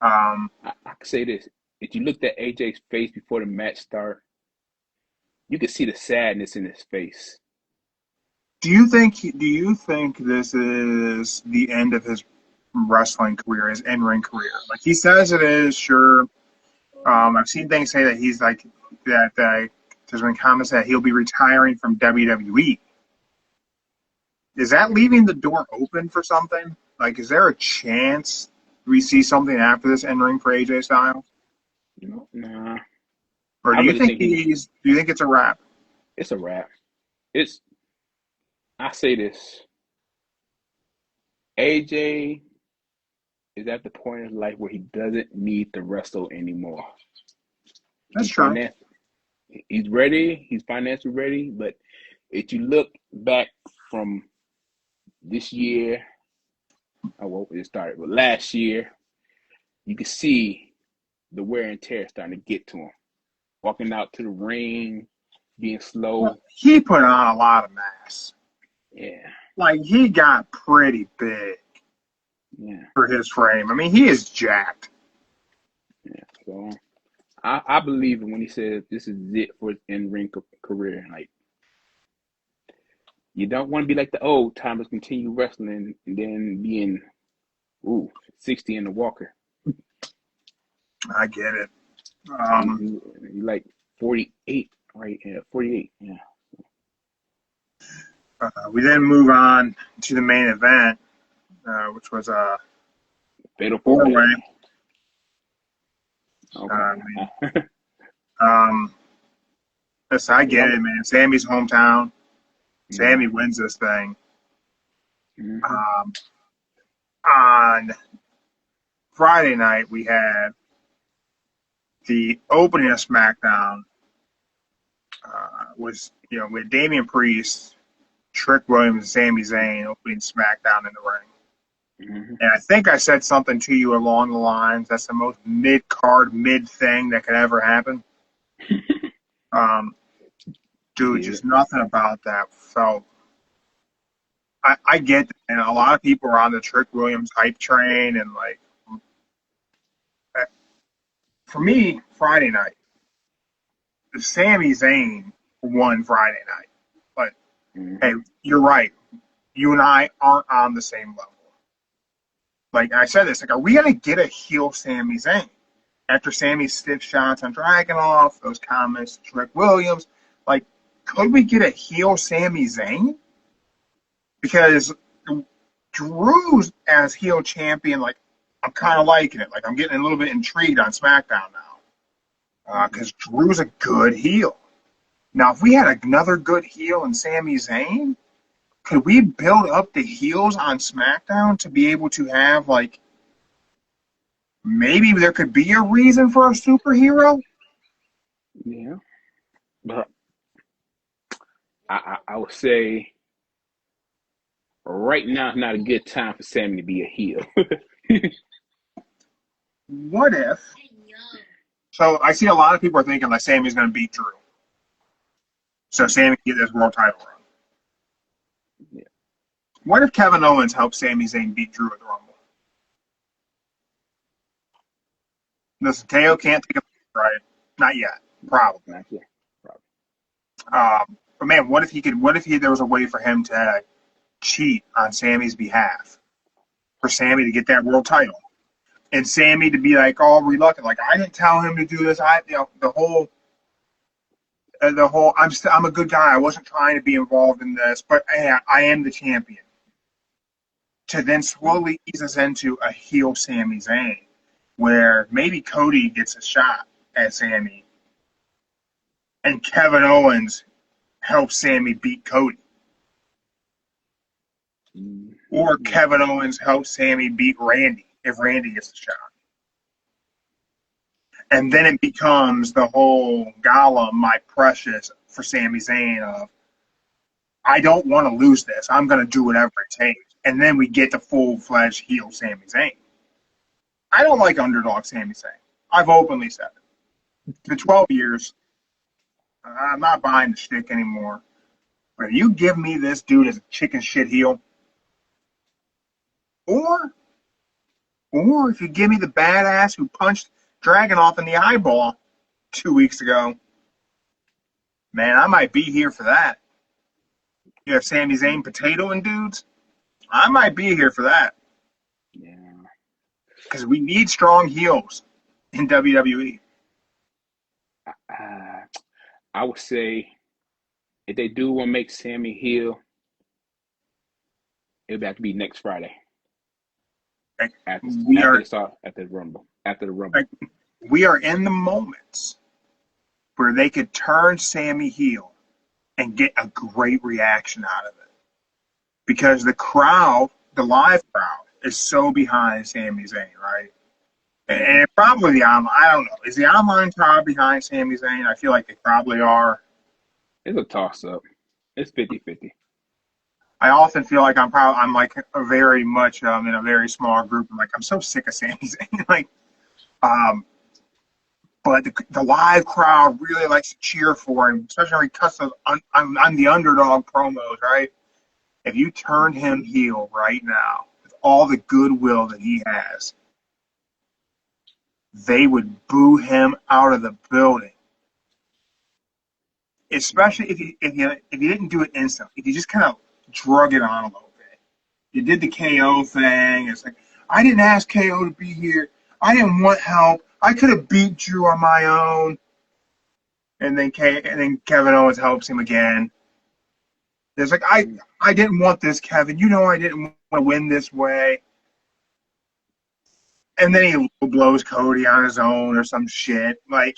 Speaker 2: I can say this: if you looked at AJ's face before the match start, you could see the sadness in his face.
Speaker 4: Do you think this is the end of his wrestling career, his in-ring career? Like he says it is, sure. I've seen things say that he's like that. There's been comments that he'll be retiring from WWE. Is that leaving the door open for something? Like, is there a chance we see something after this in-ring for AJ Styles?
Speaker 2: Nah.
Speaker 4: Or do
Speaker 2: I
Speaker 4: you
Speaker 2: really
Speaker 4: think
Speaker 2: think
Speaker 4: do you think it's a wrap?
Speaker 2: it's a wrap. I say this: AJ is at the point in his life where he doesn't need to wrestle anymore.
Speaker 4: That's true.
Speaker 2: He's ready. He's financially ready. But if you look back from this year, it started, but last year, you can see the wear and tear starting to get to him. Walking out to the ring, being slow.
Speaker 4: Well, he put on a lot of mass.
Speaker 2: Yeah.
Speaker 4: Like, he got pretty big for his frame. I mean, he is jacked.
Speaker 2: Yeah. So I believe him when he says this is it for his in-ring career. Like, you don't want to be like the old timers, continue wrestling and then being 60 in the walker.
Speaker 4: I get it.
Speaker 2: You like 48, right? Yeah, 48. Yeah.
Speaker 4: We then move on to the main event, which was a
Speaker 2: Fatal
Speaker 4: four-way.
Speaker 2: Okay.
Speaker 4: Listen, I get it, man. Sammy's hometown. Sammy wins this thing.
Speaker 2: Mm-hmm.
Speaker 4: On Friday night, we had the opening of SmackDown. Was we had Damian Priest, Trick Williams, and Sami Zayn opening SmackDown in the ring.
Speaker 2: Mm-hmm.
Speaker 4: And I think I said something to you along the lines, that's the most mid-card, mid-thing that could ever happen. Dude, just nothing about that felt. I get that, and a lot of people are on the Trick Williams hype train, and like, for me, Friday night, Sami Zayn won Friday night. But hey, you're right. You and I aren't on the same level. Like I said this, like, are we gonna get a heel Sami Zayn after Sammy's stiff shots on Dragunov, those comments, Trick Williams? Like, could we get a heel Sami Zayn? Because Drew's as heel champion, like, I'm kind of liking it. Like, I'm getting a little bit intrigued on SmackDown now because Drew's a good heel. Now, if we had another good heel in Sami Zayn, could we build up the heels on SmackDown to be able to have, like, maybe there could be a reason for a superhero?
Speaker 2: Yeah. But I would say right now is not a good time for Sammy to be a heel.
Speaker 4: What if? So I see a lot of people are thinking that Sammy's going to beat Drew. So Sammy can get this world title run.
Speaker 2: Yeah.
Speaker 4: What if Kevin Owens helps Sami Zayn beat Drew at the Rumble? Listen, Teo can't take a right? Not yet. Probably.
Speaker 2: Not yet. Probably.
Speaker 4: But man, what if there was a way for him to cheat on Sammy's behalf for Sammy to get that world title, and Sammy to be like all reluctant, like, I didn't tell him to do this. The whole I'm a good guy. I wasn't trying to be involved in this, but hey, I am the champion. To then slowly ease us into a heel Sami Zayn, where maybe Cody gets a shot at Sammy, and Kevin Owens helps Sammy beat Cody. Or Kevin Owens helps Sammy beat Randy if Randy gets the shot. And then it becomes the whole gala, my precious, for Sami Zayn of, I don't want to lose this. I'm going to do whatever it takes. And then we get the full-fledged heel Sami Zayn. I don't like underdog Sami Zayn. I've openly said it. For 12 years, I'm not buying the shtick anymore. But if you give me this dude as a chicken shit heel, or if you give me the badass who punched Dragunov in the eyeball 2 weeks ago, man, I might be here for that. You have Sami Zayn potatoing dudes, I might be here for that.
Speaker 2: Yeah.
Speaker 4: Because we need strong heels in WWE.
Speaker 2: I would say if they do want to make Sammy heel, it would have to be next Friday.
Speaker 4: Like,
Speaker 2: After the Rumble.
Speaker 4: Like, we are in the moments where they could turn Sammy heel and get a great reaction out of it. Because the crowd, the live crowd, is so behind Sami Zayn, right? And probably the online, I don't know. Is the online crowd behind Sami Zayn? I feel like they probably are.
Speaker 2: It's a toss-up. It's 50-50.
Speaker 4: I often feel like I'm like a very much in a very small group. I'm so sick of Sami Zayn. But the live crowd really likes to cheer for him, especially when he cuts those on the underdog promos, right? If you turn him heel right now with all the goodwill that he has, they would boo him out of the building. Especially if you didn't do it instantly, if you just kind of drug it on a little bit. You did the KO thing. It's like, I didn't ask KO to be here. I didn't want help. I could have beat Drew on my own. And then Kevin Owens helps him again. It's like, I didn't want this, Kevin. You know I didn't want to win this way. And then he blows Cody on his own or some shit. Like,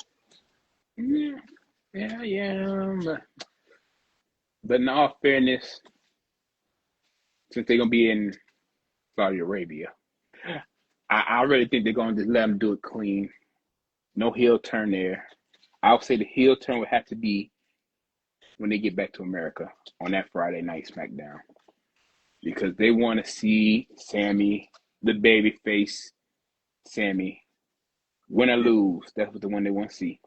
Speaker 2: Yeah. But in all fairness, since they're going to be in Saudi Arabia, I really think they're going to just let them do it clean. No heel turn there. I would say the heel turn would have to be when they get back to America on that Friday night SmackDown. Because they want to see Sammy, the babyface Sammy, win or lose. That's what the one they want to see.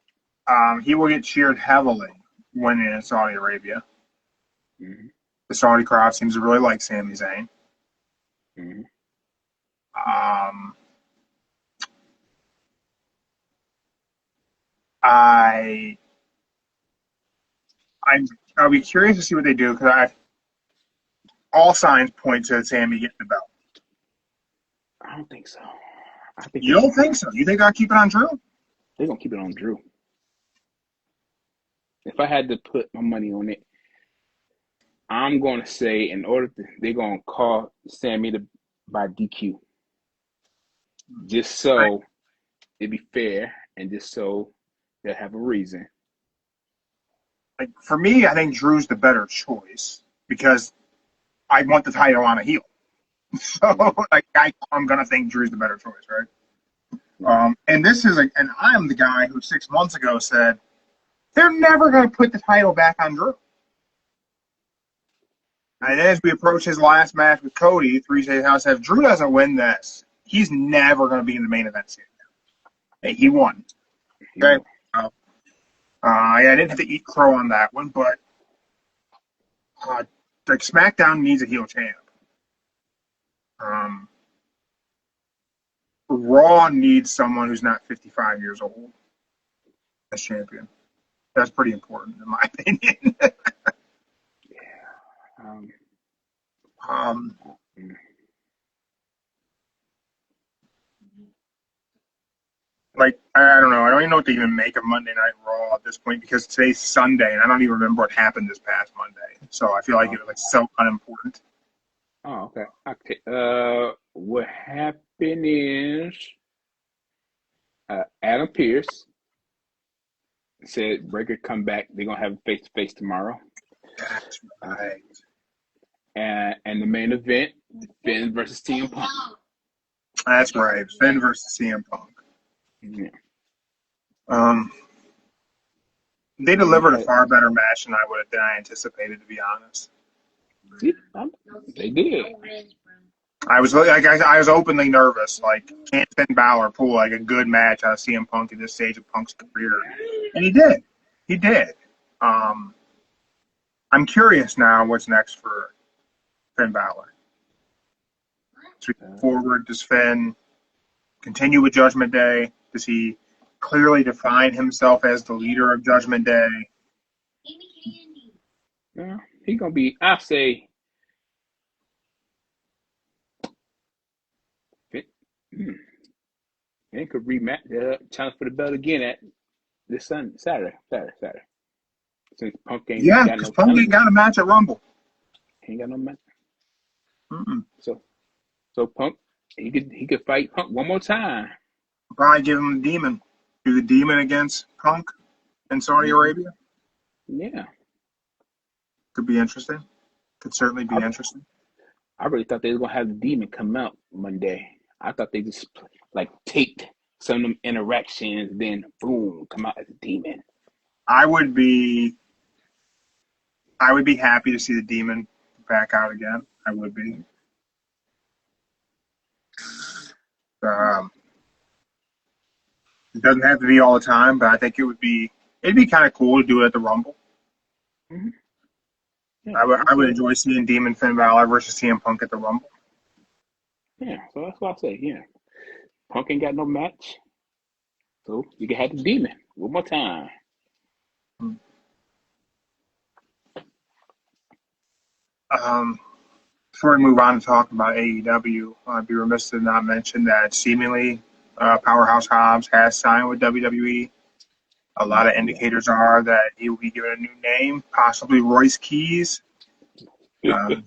Speaker 4: he will get cheered heavily when in Saudi Arabia.
Speaker 2: Mm-hmm.
Speaker 4: The Saudi crowd seems to really like Sami Zayn.
Speaker 2: Mm-hmm.
Speaker 4: I'll be curious to see what they do because all signs point to Sammy getting the belt.
Speaker 2: I don't think so. I think
Speaker 4: You don't think so? You think I'll keep it on Drew?
Speaker 2: they're going to keep it on Drew. If I had to put my money on it, I'm going to say they're going to call Sammy by DQ. Just so it'd be fair and just so they'll have a reason.
Speaker 4: Like, for me, I think Drew's the better choice because I want the title on a heel. So, I'm going to think Drew's the better choice, right? And this is and I'm the guy who 6 months ago said, they're never going to put the title back on Drew. And as we approach his last match with Cody, 3 Days House, if Drew doesn't win this, he's never going to be in the main event scene. Hey, he won. Okay. I didn't have to eat crow on that one, but SmackDown needs a heel champ. Raw needs someone who's not 55 years old as champion. That's pretty important, in my opinion. I don't know. I don't even know what to even make of Monday Night Raw at this point because today's Sunday, and I don't even remember what happened this past Monday. So I feel like it was so unimportant.
Speaker 2: Oh, okay. What happened is Adam Pearce said Breaker come back. They're gonna have a face-to-face tomorrow.
Speaker 4: That's right.
Speaker 2: And the main event, Finn versus CM Punk.
Speaker 4: That's right. Finn versus CM Punk.
Speaker 2: Yeah.
Speaker 4: They delivered a far better match than I anticipated, to be honest.
Speaker 2: See, they did.
Speaker 4: I was openly nervous. Like, can Finn Balor pull like a good match out of CM Punk at this stage of Punk's career? And he did. He did. I'm curious now what's next for Finn Balor. As we go forward, does Finn continue with Judgment Day? Does he clearly define himself as the leader of Judgment Day?
Speaker 2: Yeah, he gonna be. I say. Finn could rematch, challenge for the belt again at this Saturday. Since Punk ain't
Speaker 4: Yeah,
Speaker 2: got
Speaker 4: because
Speaker 2: no
Speaker 4: Punk ain't got a match at Rumble.
Speaker 2: He ain't got no match.
Speaker 4: Mm-mm.
Speaker 2: So Punk, he could fight Punk one more time.
Speaker 4: Probably give him the Demon. Do the Demon against Punk in Saudi Arabia.
Speaker 2: Yeah,
Speaker 4: Could be interesting. Could certainly be interesting.
Speaker 2: I really thought they were gonna have the Demon come out Monday. I thought they just like taped some of them interactions, then boom, come out as a Demon.
Speaker 4: I would be happy to see the Demon back out again. I would be. It doesn't have to be all the time, but I think it'd be kind of cool to do it at the Rumble.
Speaker 2: Mm-hmm. Yeah,
Speaker 4: I would enjoy seeing Demon Finn Balor versus CM Punk at the Rumble.
Speaker 2: Yeah, so that's what I say. Yeah, Punk ain't got no match, so you can have the Demon one more time.
Speaker 4: Before we move on to talk about AEW, I'd be remiss to not mention that seemingly Powerhouse Hobbs has signed with WWE. A lot of indicators are that he will be given a new name, possibly Royce Keys. I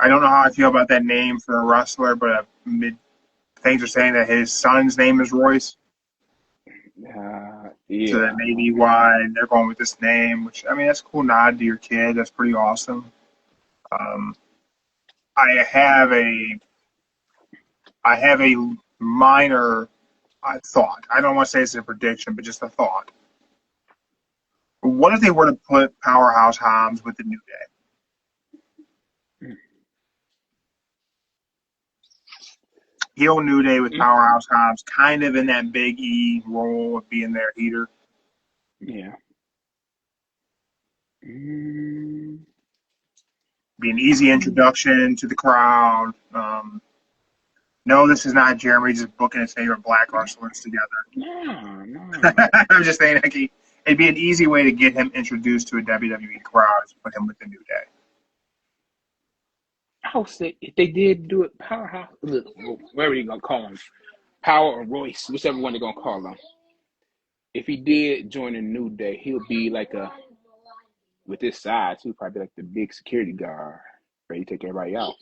Speaker 4: don't know how I feel about that name for a wrestler, but things are saying that his son's name is Royce. So that may be why they're going with this name, which, I mean, that's a cool nod to your kid. That's pretty awesome. I have a minor thought. I don't want to say it's a prediction, but just a thought. What if they were to put Powerhouse Hobbs with the New Day? Heel New Day with Powerhouse Hobbs, kind of in that Big E role of being their heater.
Speaker 2: Yeah.
Speaker 4: Be an easy introduction to the crowd. No, this is not Jeremy just booking his favorite black wrestlers together.
Speaker 2: No.
Speaker 4: I'm just saying, like, it'd be an easy way to get him introduced to a WWE crowd to put him with the New Day.
Speaker 2: I would say if they did do it, Powerhouse, whatever you gonna call him, Power or Royce, whichever one they're gonna call him. If he did join the New Day, he'll be like with his size, he'll probably be like the big security guard, ready to take everybody out.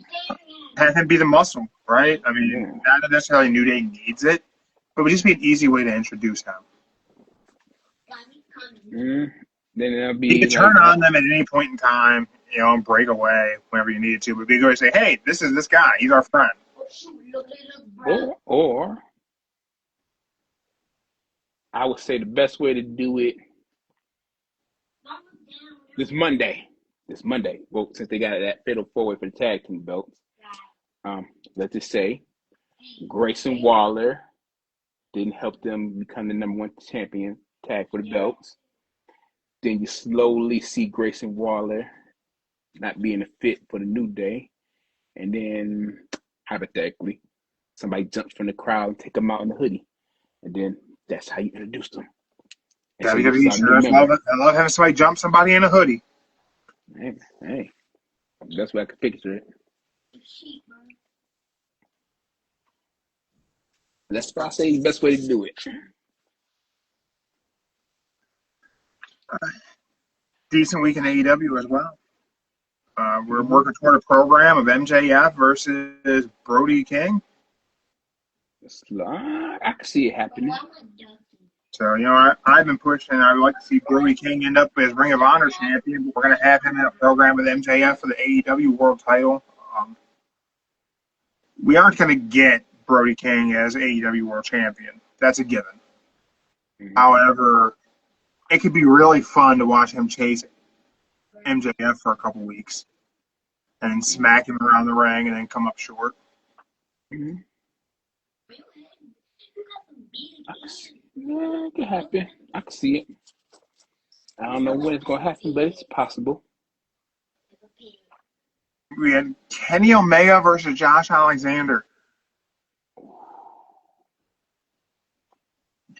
Speaker 4: Have him be the muscle, right? I mean, not necessarily New Day needs it, but it would just be an easy way to introduce him.
Speaker 2: Then it'll be.
Speaker 4: You could turn on them at any point in time, and break away whenever you needed to. But be good to say, "Hey, this is this guy. He's our friend."
Speaker 2: Or I would say the best way to do it this Monday. Well, since they got that fatal 4-way for the tag team belts, let's just say Grayson Waller didn't help them become the #1 champion tag for the belts. Then you slowly see Grayson Waller not being a fit for the New Day. And then, hypothetically, somebody jumps from the crowd and take them out in the hoodie. And then that's how you introduce them.
Speaker 4: WWE sure does love it. I love having somebody jump somebody in a hoodie.
Speaker 2: Hey. That's what I could picture it. That's what I say the best way to do it.
Speaker 4: Decent week in AEW as well. We're working toward a program of MJF versus Brody King.
Speaker 2: I can see it happening.
Speaker 4: So, I've been pushing. I would like to see Brody King end up as Ring of Honor champion. But we're going to have him in a program with MJF for the AEW World Title. We aren't going to get Brody King as AEW World Champion. That's a given.
Speaker 2: Mhm.
Speaker 4: However, it could be really fun to watch him chase MJF for a couple weeks and then smack him around the ring and then come up short.
Speaker 2: Mhm. Yeah, it could happen. I can see it. I don't know when it's gonna happen, but it's possible.
Speaker 4: We had Kenny Omega versus Josh Alexander.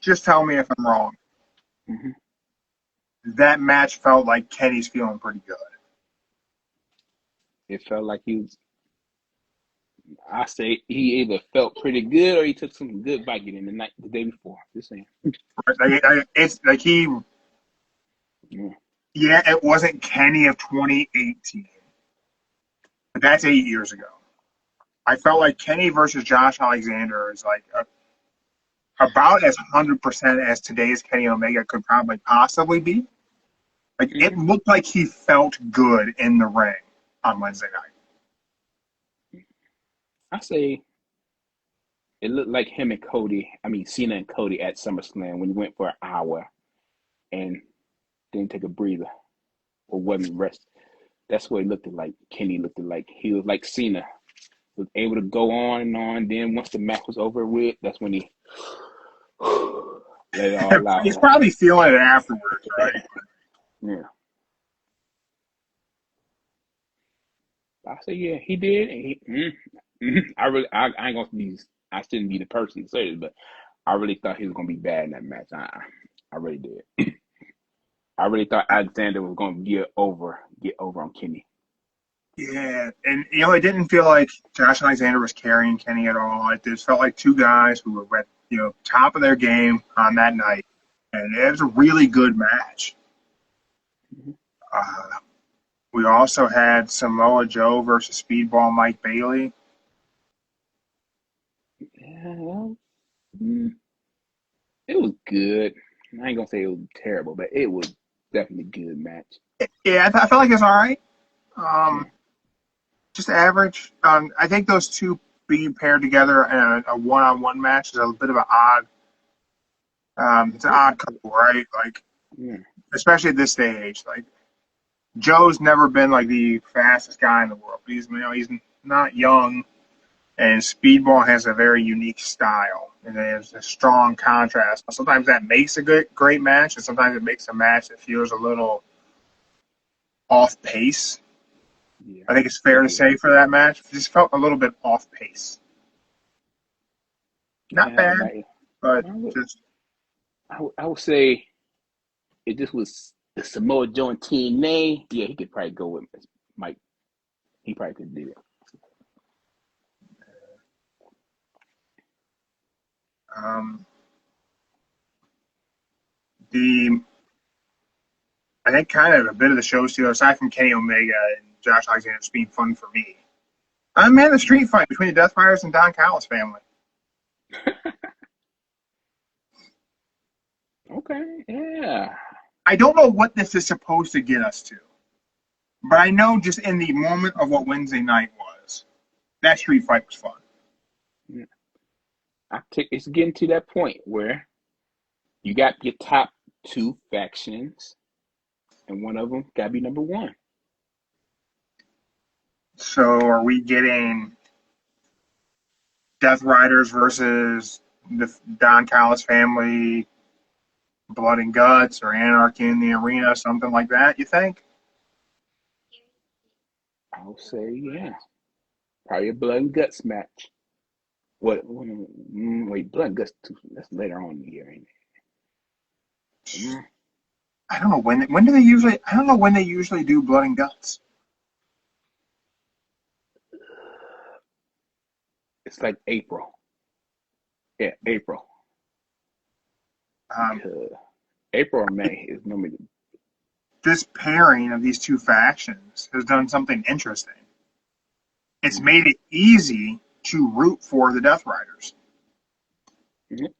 Speaker 4: Just tell me if I'm wrong.
Speaker 2: Mhm.
Speaker 4: That match felt like Kenny's feeling pretty good.
Speaker 2: It felt like he was. I say he either felt pretty good or he took some good Vicodin the day before. Just saying.
Speaker 4: It's like
Speaker 2: Yeah.
Speaker 4: yeah, it wasn't Kenny of 2018, but that's 8 years ago. I felt like Kenny versus Josh Alexander is like about as 100% as today's Kenny Omega could probably possibly be. Like it
Speaker 2: Mhm.
Speaker 4: looked like he felt good in the ring on Wednesday night.
Speaker 2: I say it looked like him and Cody. I mean Cena and Cody at SummerSlam when he went for an hour and didn't take a breather or wasn't rest. That's what it looked like. Kenny looked like he was like Cena, was able to go on and on. Then once the match was over with, that's when he let it all
Speaker 4: He's
Speaker 2: out.
Speaker 4: probably feeling it afterwards, right?
Speaker 2: Yeah, I say yeah, he did. And I ain't gonna be. I shouldn't be the person to say this, but I really thought he was gonna be bad in that match. I really did. I really thought Alexander was gonna get over on Kenny.
Speaker 4: Yeah, and it didn't feel like Josh Alexander was carrying Kenny at all. It just felt like two guys who were at top of their game on that night, and it was a really good match.
Speaker 2: Mhm.
Speaker 4: Uh, we also had Samoa Joe versus Speedball Mike Bailey.
Speaker 2: Yeah, well, it was good. I ain't gonna say it was terrible, but it was definitely a good match.
Speaker 4: Yeah, I felt like it's all right.
Speaker 2: Yeah.
Speaker 4: Just average. I think those two being paired together in a one-on-one match is a bit of an odd. It's an odd couple, right? Like,
Speaker 2: Yeah.
Speaker 4: especially at this stage. Like, Joe's never been like the fastest guy in the world. He's not young, and Speedball has a very unique style, and there's a strong contrast. Sometimes that makes a great match, and sometimes it makes a match that feels a little off pace.
Speaker 2: Yeah.
Speaker 4: I think it's fair to
Speaker 2: Definitely.
Speaker 4: say for that match, it just felt a little bit off pace. Not
Speaker 2: Yeah,
Speaker 4: bad,
Speaker 2: like
Speaker 4: but
Speaker 2: I would,
Speaker 4: just
Speaker 2: I would say if this was the Samoa Joe and TNA, yeah, he could probably go with Mike. He probably could do it.
Speaker 4: um, the I think kind of a bit of the show stealer, aside from Kenny Omega and Josh Alexander just being fun for me. Man, the street fight between the Death Riders and Don Callis family.
Speaker 2: Okay, yeah.
Speaker 4: I don't know what this is supposed to get us to, but I know just in the moment of what Wednesday night was, that street fight was fun.
Speaker 2: Yeah. It's getting to that point where you got your top two factions, and one of them got to be number one.
Speaker 4: So are we getting Death Riders versus the Don Callis family, Blood and Guts, or Anarchy in the Arena, something like that, you think?
Speaker 2: I'll say yeah. Probably a blood and guts match. What? Wait, blood and guts. That's later on in the year, ain't it?
Speaker 4: I don't know when do they usually I don't know when they usually do Blood and Guts.
Speaker 2: It's like April. Yeah, April.
Speaker 4: Um,
Speaker 2: Because April or May is normally.
Speaker 4: this pairing of these two factions has done something interesting. It's
Speaker 2: Mhm.
Speaker 4: made it easy to root for the Death Riders.
Speaker 2: Mhm.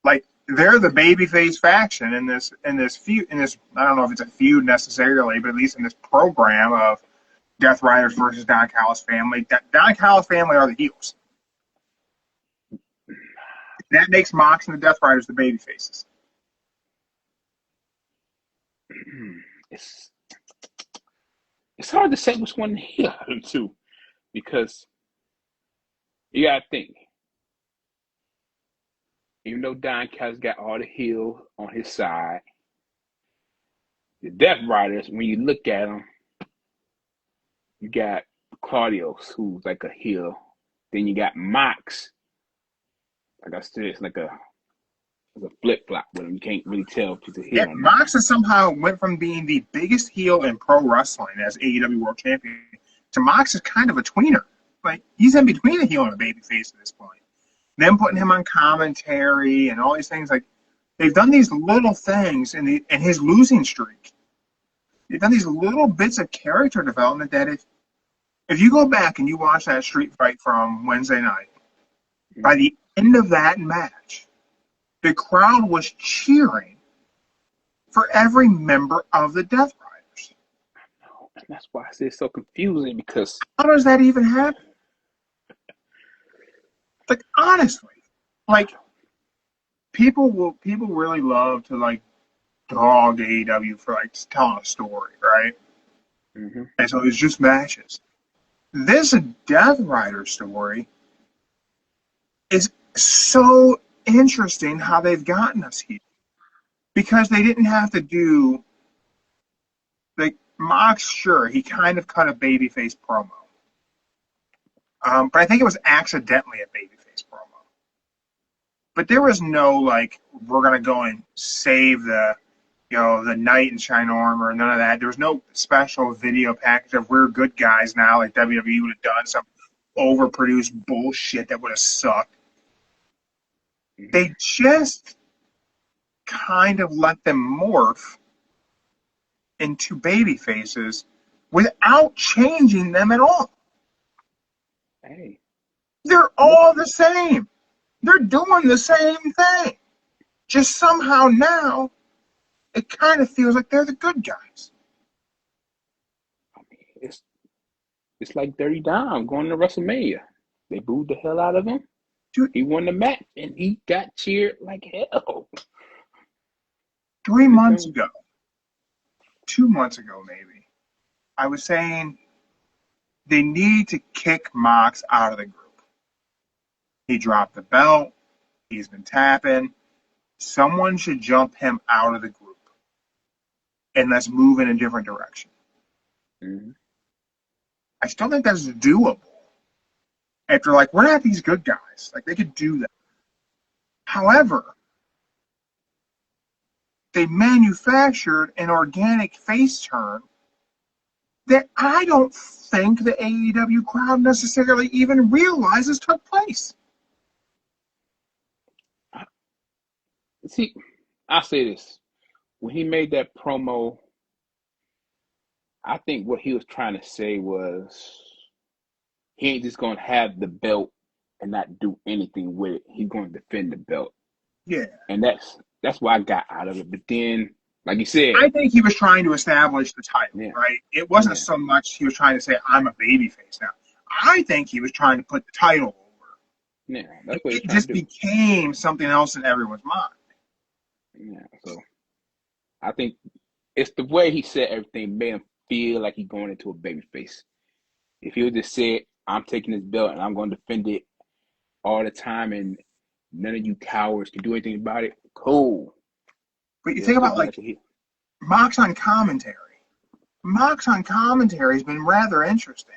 Speaker 4: Like they're the babyface faction in this feud in this I don't know if it's a feud necessarily, but at least in this program of Death Riders versus Don Callis family. Don Callis family are the heels. That makes Mox and the Death Riders the baby faces.
Speaker 2: It's hard to say which one to heal out of them two, because you gotta think. Even though Don Callis got all the heel on his side, the Death Riders, when you look at them, you got Claudio's, who's like a heel. Then you got Mox. Like I said, it's like a flip flop with him. You can't really tell if he's a heel
Speaker 4: Yeah,
Speaker 2: or not.
Speaker 4: Mox has somehow went from being the biggest heel in pro wrestling as AEW World Champion to Mox is kind of a tweener. Like, he's in between a heel and a babyface at this point. Them putting him on commentary and all these things, like, they've done these little things in his losing streak. They've done these little bits of character development that if you go back and you watch that street fight from Wednesday night, by the end of that match, the crowd was cheering for every member of the Death Riders.
Speaker 2: And that's why I say it's so confusing, because
Speaker 4: how does that even happen? Like, honestly, like, people really love to, like, dog AEW for, like, telling a story, right?
Speaker 2: Mm-hmm.
Speaker 4: And so it's just matches. This Death Rider story is so interesting how they've gotten us here, because they didn't have to do, like, Mox, sure, he kind of cut a babyface promo. But I think it was accidentally a babyface promo. But there was no, like, we're going to go and save the knight in shine armor, none of that. There was no special video package of we're good guys now, like WWE would have done some overproduced bullshit that would have sucked. They just kind of let them morph into baby faces without changing them at all.
Speaker 2: Hey,
Speaker 4: they're all the same. They're doing the same thing. Just somehow now, it kind of feels like they're the good guys.
Speaker 2: I mean, it's like Dirty Dom going to WrestleMania. They booed the hell out of him.
Speaker 4: Dude,
Speaker 2: he won the match, and he got cheered like hell.
Speaker 4: 3 months ago, 2 months ago maybe, I was saying they need to kick Mox out of the group. He dropped the belt. He's been tapping. Someone should jump him out of the group. And let's move in a different direction.
Speaker 2: Mm-hmm.
Speaker 4: I still think that's doable. After, like, we're not these good guys. Like, they could do that. However, they manufactured an organic face turn that I don't think the AEW crowd necessarily even realizes took place.
Speaker 2: See, I'll say this. When he made that promo, I think what he was trying to say was he ain't just going to have the belt and not do anything with it. He's going to defend the belt.
Speaker 4: Yeah.
Speaker 2: And that's what I got out of it. But then, like you said,
Speaker 4: I think he was trying to establish the title, right? It wasn't so much he was trying to say, I'm a babyface now. I think he was trying to put the title over.
Speaker 2: Yeah, that's what
Speaker 4: it just became something else in everyone's mind.
Speaker 2: Yeah, so I think it's the way he said everything made him feel like he's going into a babyface. If he would just say, I'm taking this belt and I'm going to defend it all the time and none of you cowards can do anything about it, cool.
Speaker 4: But you think about, like, Mox on commentary. Mox on commentary has been rather interesting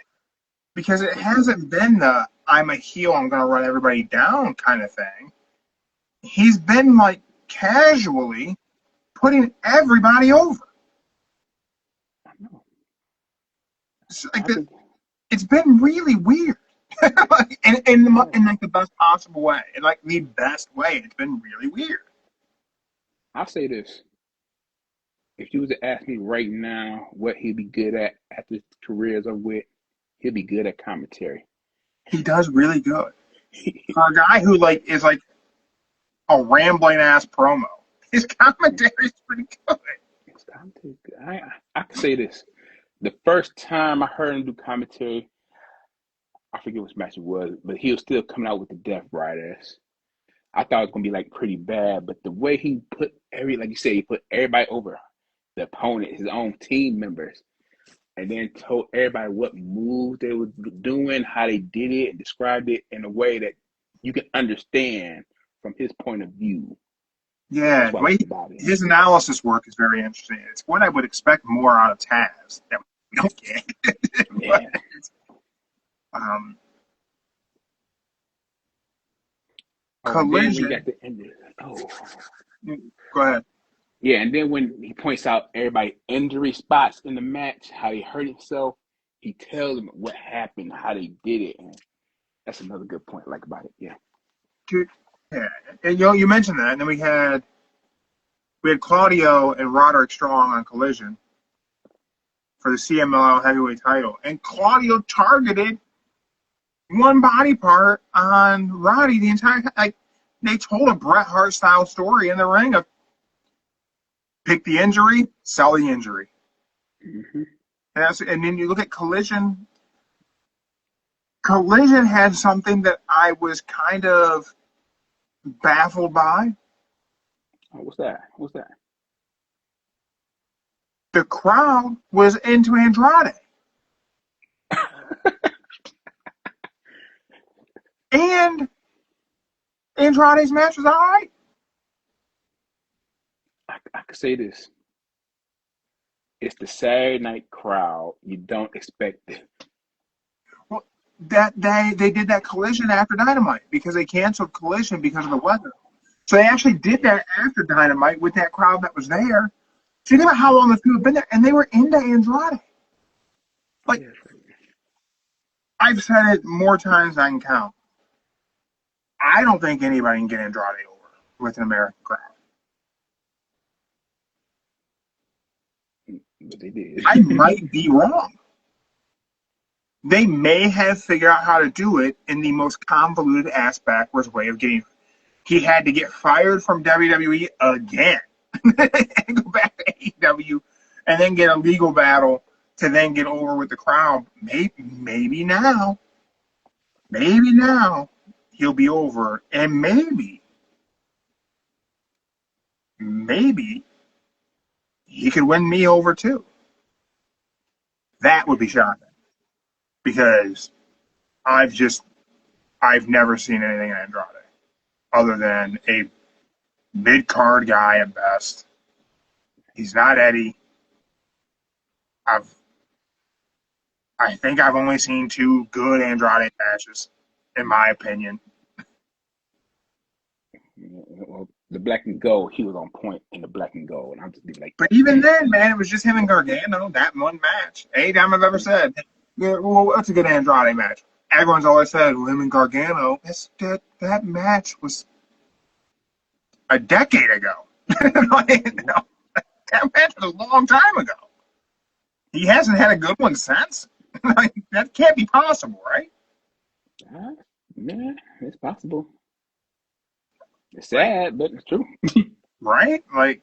Speaker 4: because it hasn't been the I'm a heel, I'm going to run everybody down kind of thing. He's been, like, casually putting everybody over.
Speaker 2: I know.
Speaker 4: It's been really weird. in like the best possible way. In like the best way. It's been really weird.
Speaker 2: I'll say this. If you was to ask me right now what he'd be good at after his career is over with, he'll be good at commentary.
Speaker 4: He does really good. For a guy who is like a rambling ass promo, his commentary is pretty good.
Speaker 2: His commentary is good. I can say this. The first time I heard him do commentary, I forget which match it was, but he was still coming out with the Death Riders. I thought it was gonna be like pretty bad, but the way he put like you said, he put everybody over the opponent, his own team members, and then told everybody what move they were doing, how they did it, and described it in a way that you can understand from his point of view.
Speaker 4: Yeah,
Speaker 2: That's
Speaker 4: the
Speaker 2: what I
Speaker 4: way
Speaker 2: liked about it.
Speaker 4: his analysis work is very interesting. It's what I would expect more out of Taz that we don't get. But,
Speaker 2: Yeah.
Speaker 4: um,
Speaker 2: And then we
Speaker 4: Collision.
Speaker 2: got the end. Oh,
Speaker 4: Go ahead.
Speaker 2: yeah. And then when he points out everybody injury spots in the match, how he hurt himself, he tells them what happened, how they did it, and that's another good point I like about it. Yeah.
Speaker 4: Dude, yeah, and you mentioned that, and then we had Claudio and Roderick Strong on Collision for the CMLL heavyweight title, and Claudio targeted one body part on Roddy the entire time. Like, they told a Bret Hart style story in the ring of pick the injury, sell the injury.
Speaker 2: Mm-hmm.
Speaker 4: And then you look at Collision. Collision had something that I was kind of baffled by.
Speaker 2: Oh, what's that? What's that?
Speaker 4: The crowd was into Andrade. And Andrade's match was all right.
Speaker 2: I could say this. It's the Saturday night crowd. You don't expect it.
Speaker 4: Well, that they did that Collision after Dynamite because they canceled Collision because of the weather. So they actually did that after Dynamite with that crowd that was there. So think about how long the two have been there, and they were into Andrade. Like, I've said it more times than I can count. I don't think anybody can get Andrade over with an American crowd.
Speaker 2: But they did.
Speaker 4: I might be wrong. They may have figured out how to do it in the most convoluted ass backwards way of getting. He had to get fired from WWE again and go back to AEW and then get a legal battle to then get over with the crowd. Maybe now he'll be over, and maybe he could win me over too. That would be shocking because I've never seen anything in Andrade other than a mid-card guy at best. He's not Eddie. I think I've only seen two good Andrade matches, in my opinion.
Speaker 2: Well, the black and gold, he was on point in the black and gold. And I'm just be like,
Speaker 4: But even then, man, it was just him and Gargano, that one match. Anytime I've ever said, well, what's a good Andrade match? Everyone's always said, well, him and Gargano. That match was a decade ago. Like, no, that match was a long time ago. He hasn't had a good one since. Like, that can't be possible, right?
Speaker 2: yeah, it's possible. It's sad, but it's true.
Speaker 4: Right? Like,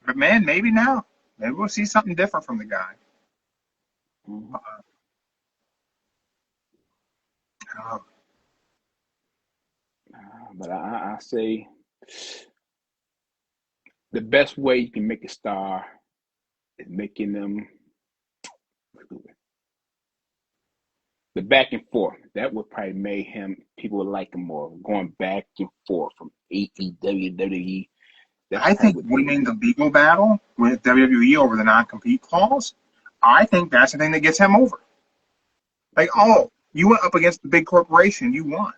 Speaker 4: but man, maybe now. Maybe we'll see something different from the guy.
Speaker 2: Mm-hmm. But I say the best way you can make a star is making them the back and forth. That would probably make people would like him more. Going back and forth from AEW, WWE.
Speaker 4: I think winning the legal battle with WWE over the non-compete clause, I think that's the thing that gets him over. Like, oh, you went up against the big corporation, you won.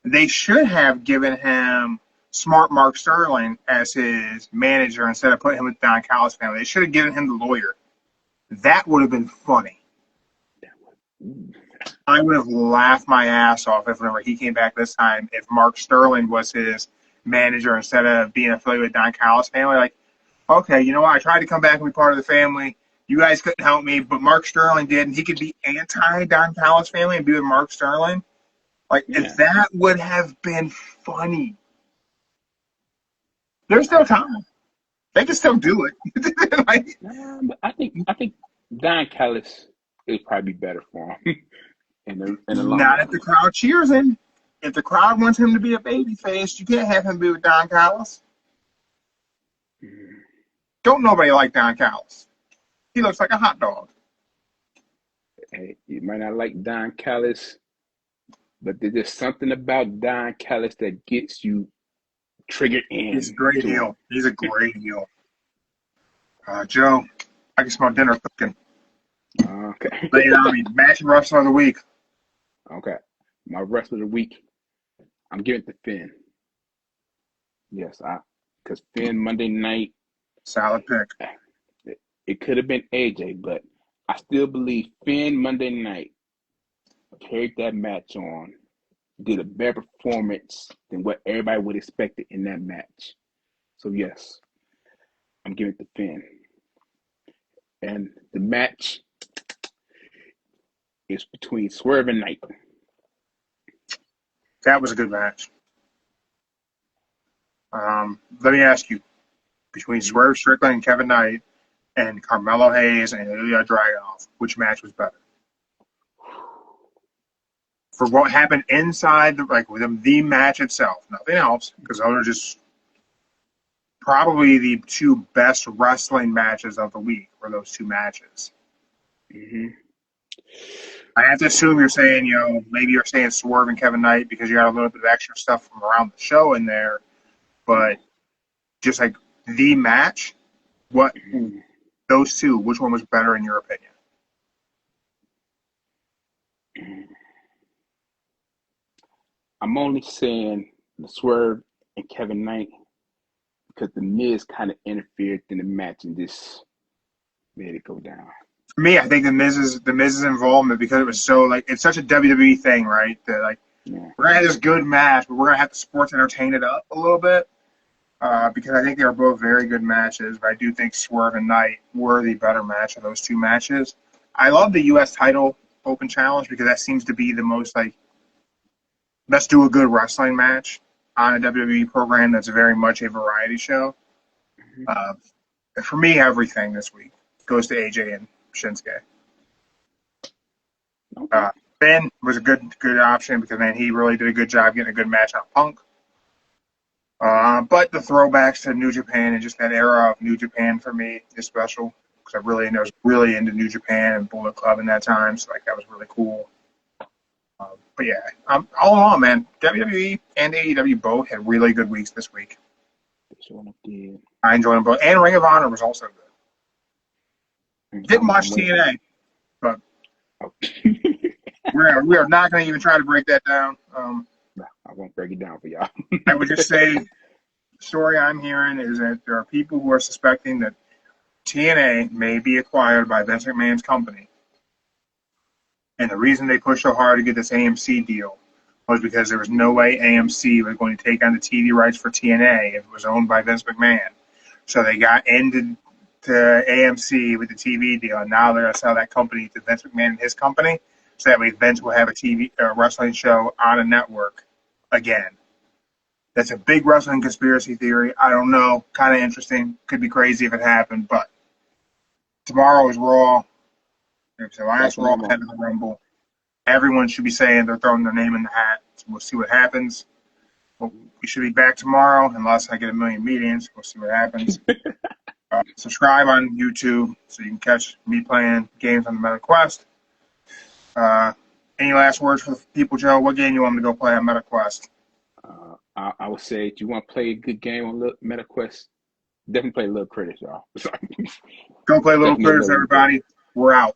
Speaker 4: They should have given him smart Mark Sterling as his manager instead of putting him with Don Callis family. They should have given him the lawyer. That would have been funny. I would have laughed my ass off if whenever he came back this time, if Mark Sterling was his manager instead of being affiliated with Don Callis family. Like, okay, you know what? I tried to come back and be part of the family. You guys couldn't help me, but Mark Sterling did, and he could be anti-Don Callis family and be with Mark Sterling. Like, if that would have been funny. There's still time. They can still do it.
Speaker 2: Like, but I think Don Callis is probably better for him. In the long
Speaker 4: not if the crowd cheers him. if the crowd wants him to be a babyface, you can't have him be with Don Callis. Don't nobody like Don Callis. He looks like a hot dog.
Speaker 2: Hey, you might not like Don Callis, but there's just something about Don Callis that gets you triggered in.
Speaker 4: He's a great
Speaker 2: to
Speaker 4: heel.
Speaker 2: him.
Speaker 4: He's a great heel. Joe, I can smell dinner cooking.
Speaker 2: Okay.
Speaker 4: Lay it on me. Match and wrestler of the week.
Speaker 2: Okay. My wrestler of the week, I'm giving it to Finn. Yes, because Finn Monday night,
Speaker 4: Solid pick.
Speaker 2: it could have been AJ, but I still believe Finn Monday night carried that match on, did a better performance than what everybody would expect it in that match. So yes, I'm giving it to Finn. And the match is between Swerve and Knight.
Speaker 4: That was a good match. Let me ask you, between Swerve Strickland and Kevin Knight and Carmelo Hayes and Ilya Dragunov, which match was better? For what happened inside the match itself, nothing else, because those are just probably the two best wrestling matches of the week were those two matches.
Speaker 2: Mm-hmm.
Speaker 4: I have to assume you're saying, maybe you're saying Swerve and Kevin Knight because you got a little bit of extra stuff from around the show in there, but just like the match, those two, which one was better in your opinion?
Speaker 2: I'm only saying the Swerve and Kevin Knight because the Miz kind of interfered in the match and just made it go down.
Speaker 4: For me, I think the Miz's involvement, because it was so it's such a WWE thing, right? That we're gonna have this good match, but we're gonna have to sports entertain it up a little bit. Because I think they were both very good matches, but I do think Swerve and Knight were the better match of those two matches. I love the U.S. title open challenge because that seems to be the most let's do a good wrestling match on a WWE program that's very much a variety show. For me, everything this week goes to AJ and Shinsuke.
Speaker 2: Okay.
Speaker 4: Ben was a good option because, man, he really did a good job getting a good match out of Punk. But the throwbacks to New Japan and just that era of New Japan for me is special because I was really into New Japan and Bullet Club in that time, so that was really cool. But yeah, all in all, man, WWE and AEW both had really good weeks this week. I enjoyed them both, and Ring of Honor was also good. Didn't watch TNA, but we are not going to even try to break that down.
Speaker 2: I won't break it down for y'all.
Speaker 4: I would just say the story I'm hearing is that there are people who are suspecting that TNA may be acquired by Vince McMahon's company. And the reason they pushed so hard to get this AMC deal was because there was no way AMC was going to take on the TV rights for TNA if it was owned by Vince McMahon. So they got into AMC with the TV deal, and now they're going to sell that company to Vince McMahon and his company. So that way Vince will have a wrestling show on a network again. That's a big wrestling conspiracy theory. I don't know. Kind of interesting. Could be crazy if it happened. But tomorrow is Raw. It's the last Raw ahead of the Rumble. Everyone should be saying they're throwing their name in the hat. So we'll see what happens. We should be back tomorrow unless I get a million meetings. We'll see what happens. Subscribe on YouTube so you can catch me playing games on the MetaQuest. Any last words for the people, Joe? What game you want me to go play on MetaQuest?
Speaker 2: I would say if you want to play a good game on MetaQuest, definitely play Little Critters, y'all.
Speaker 4: Go play Little Critters, everybody. We're out.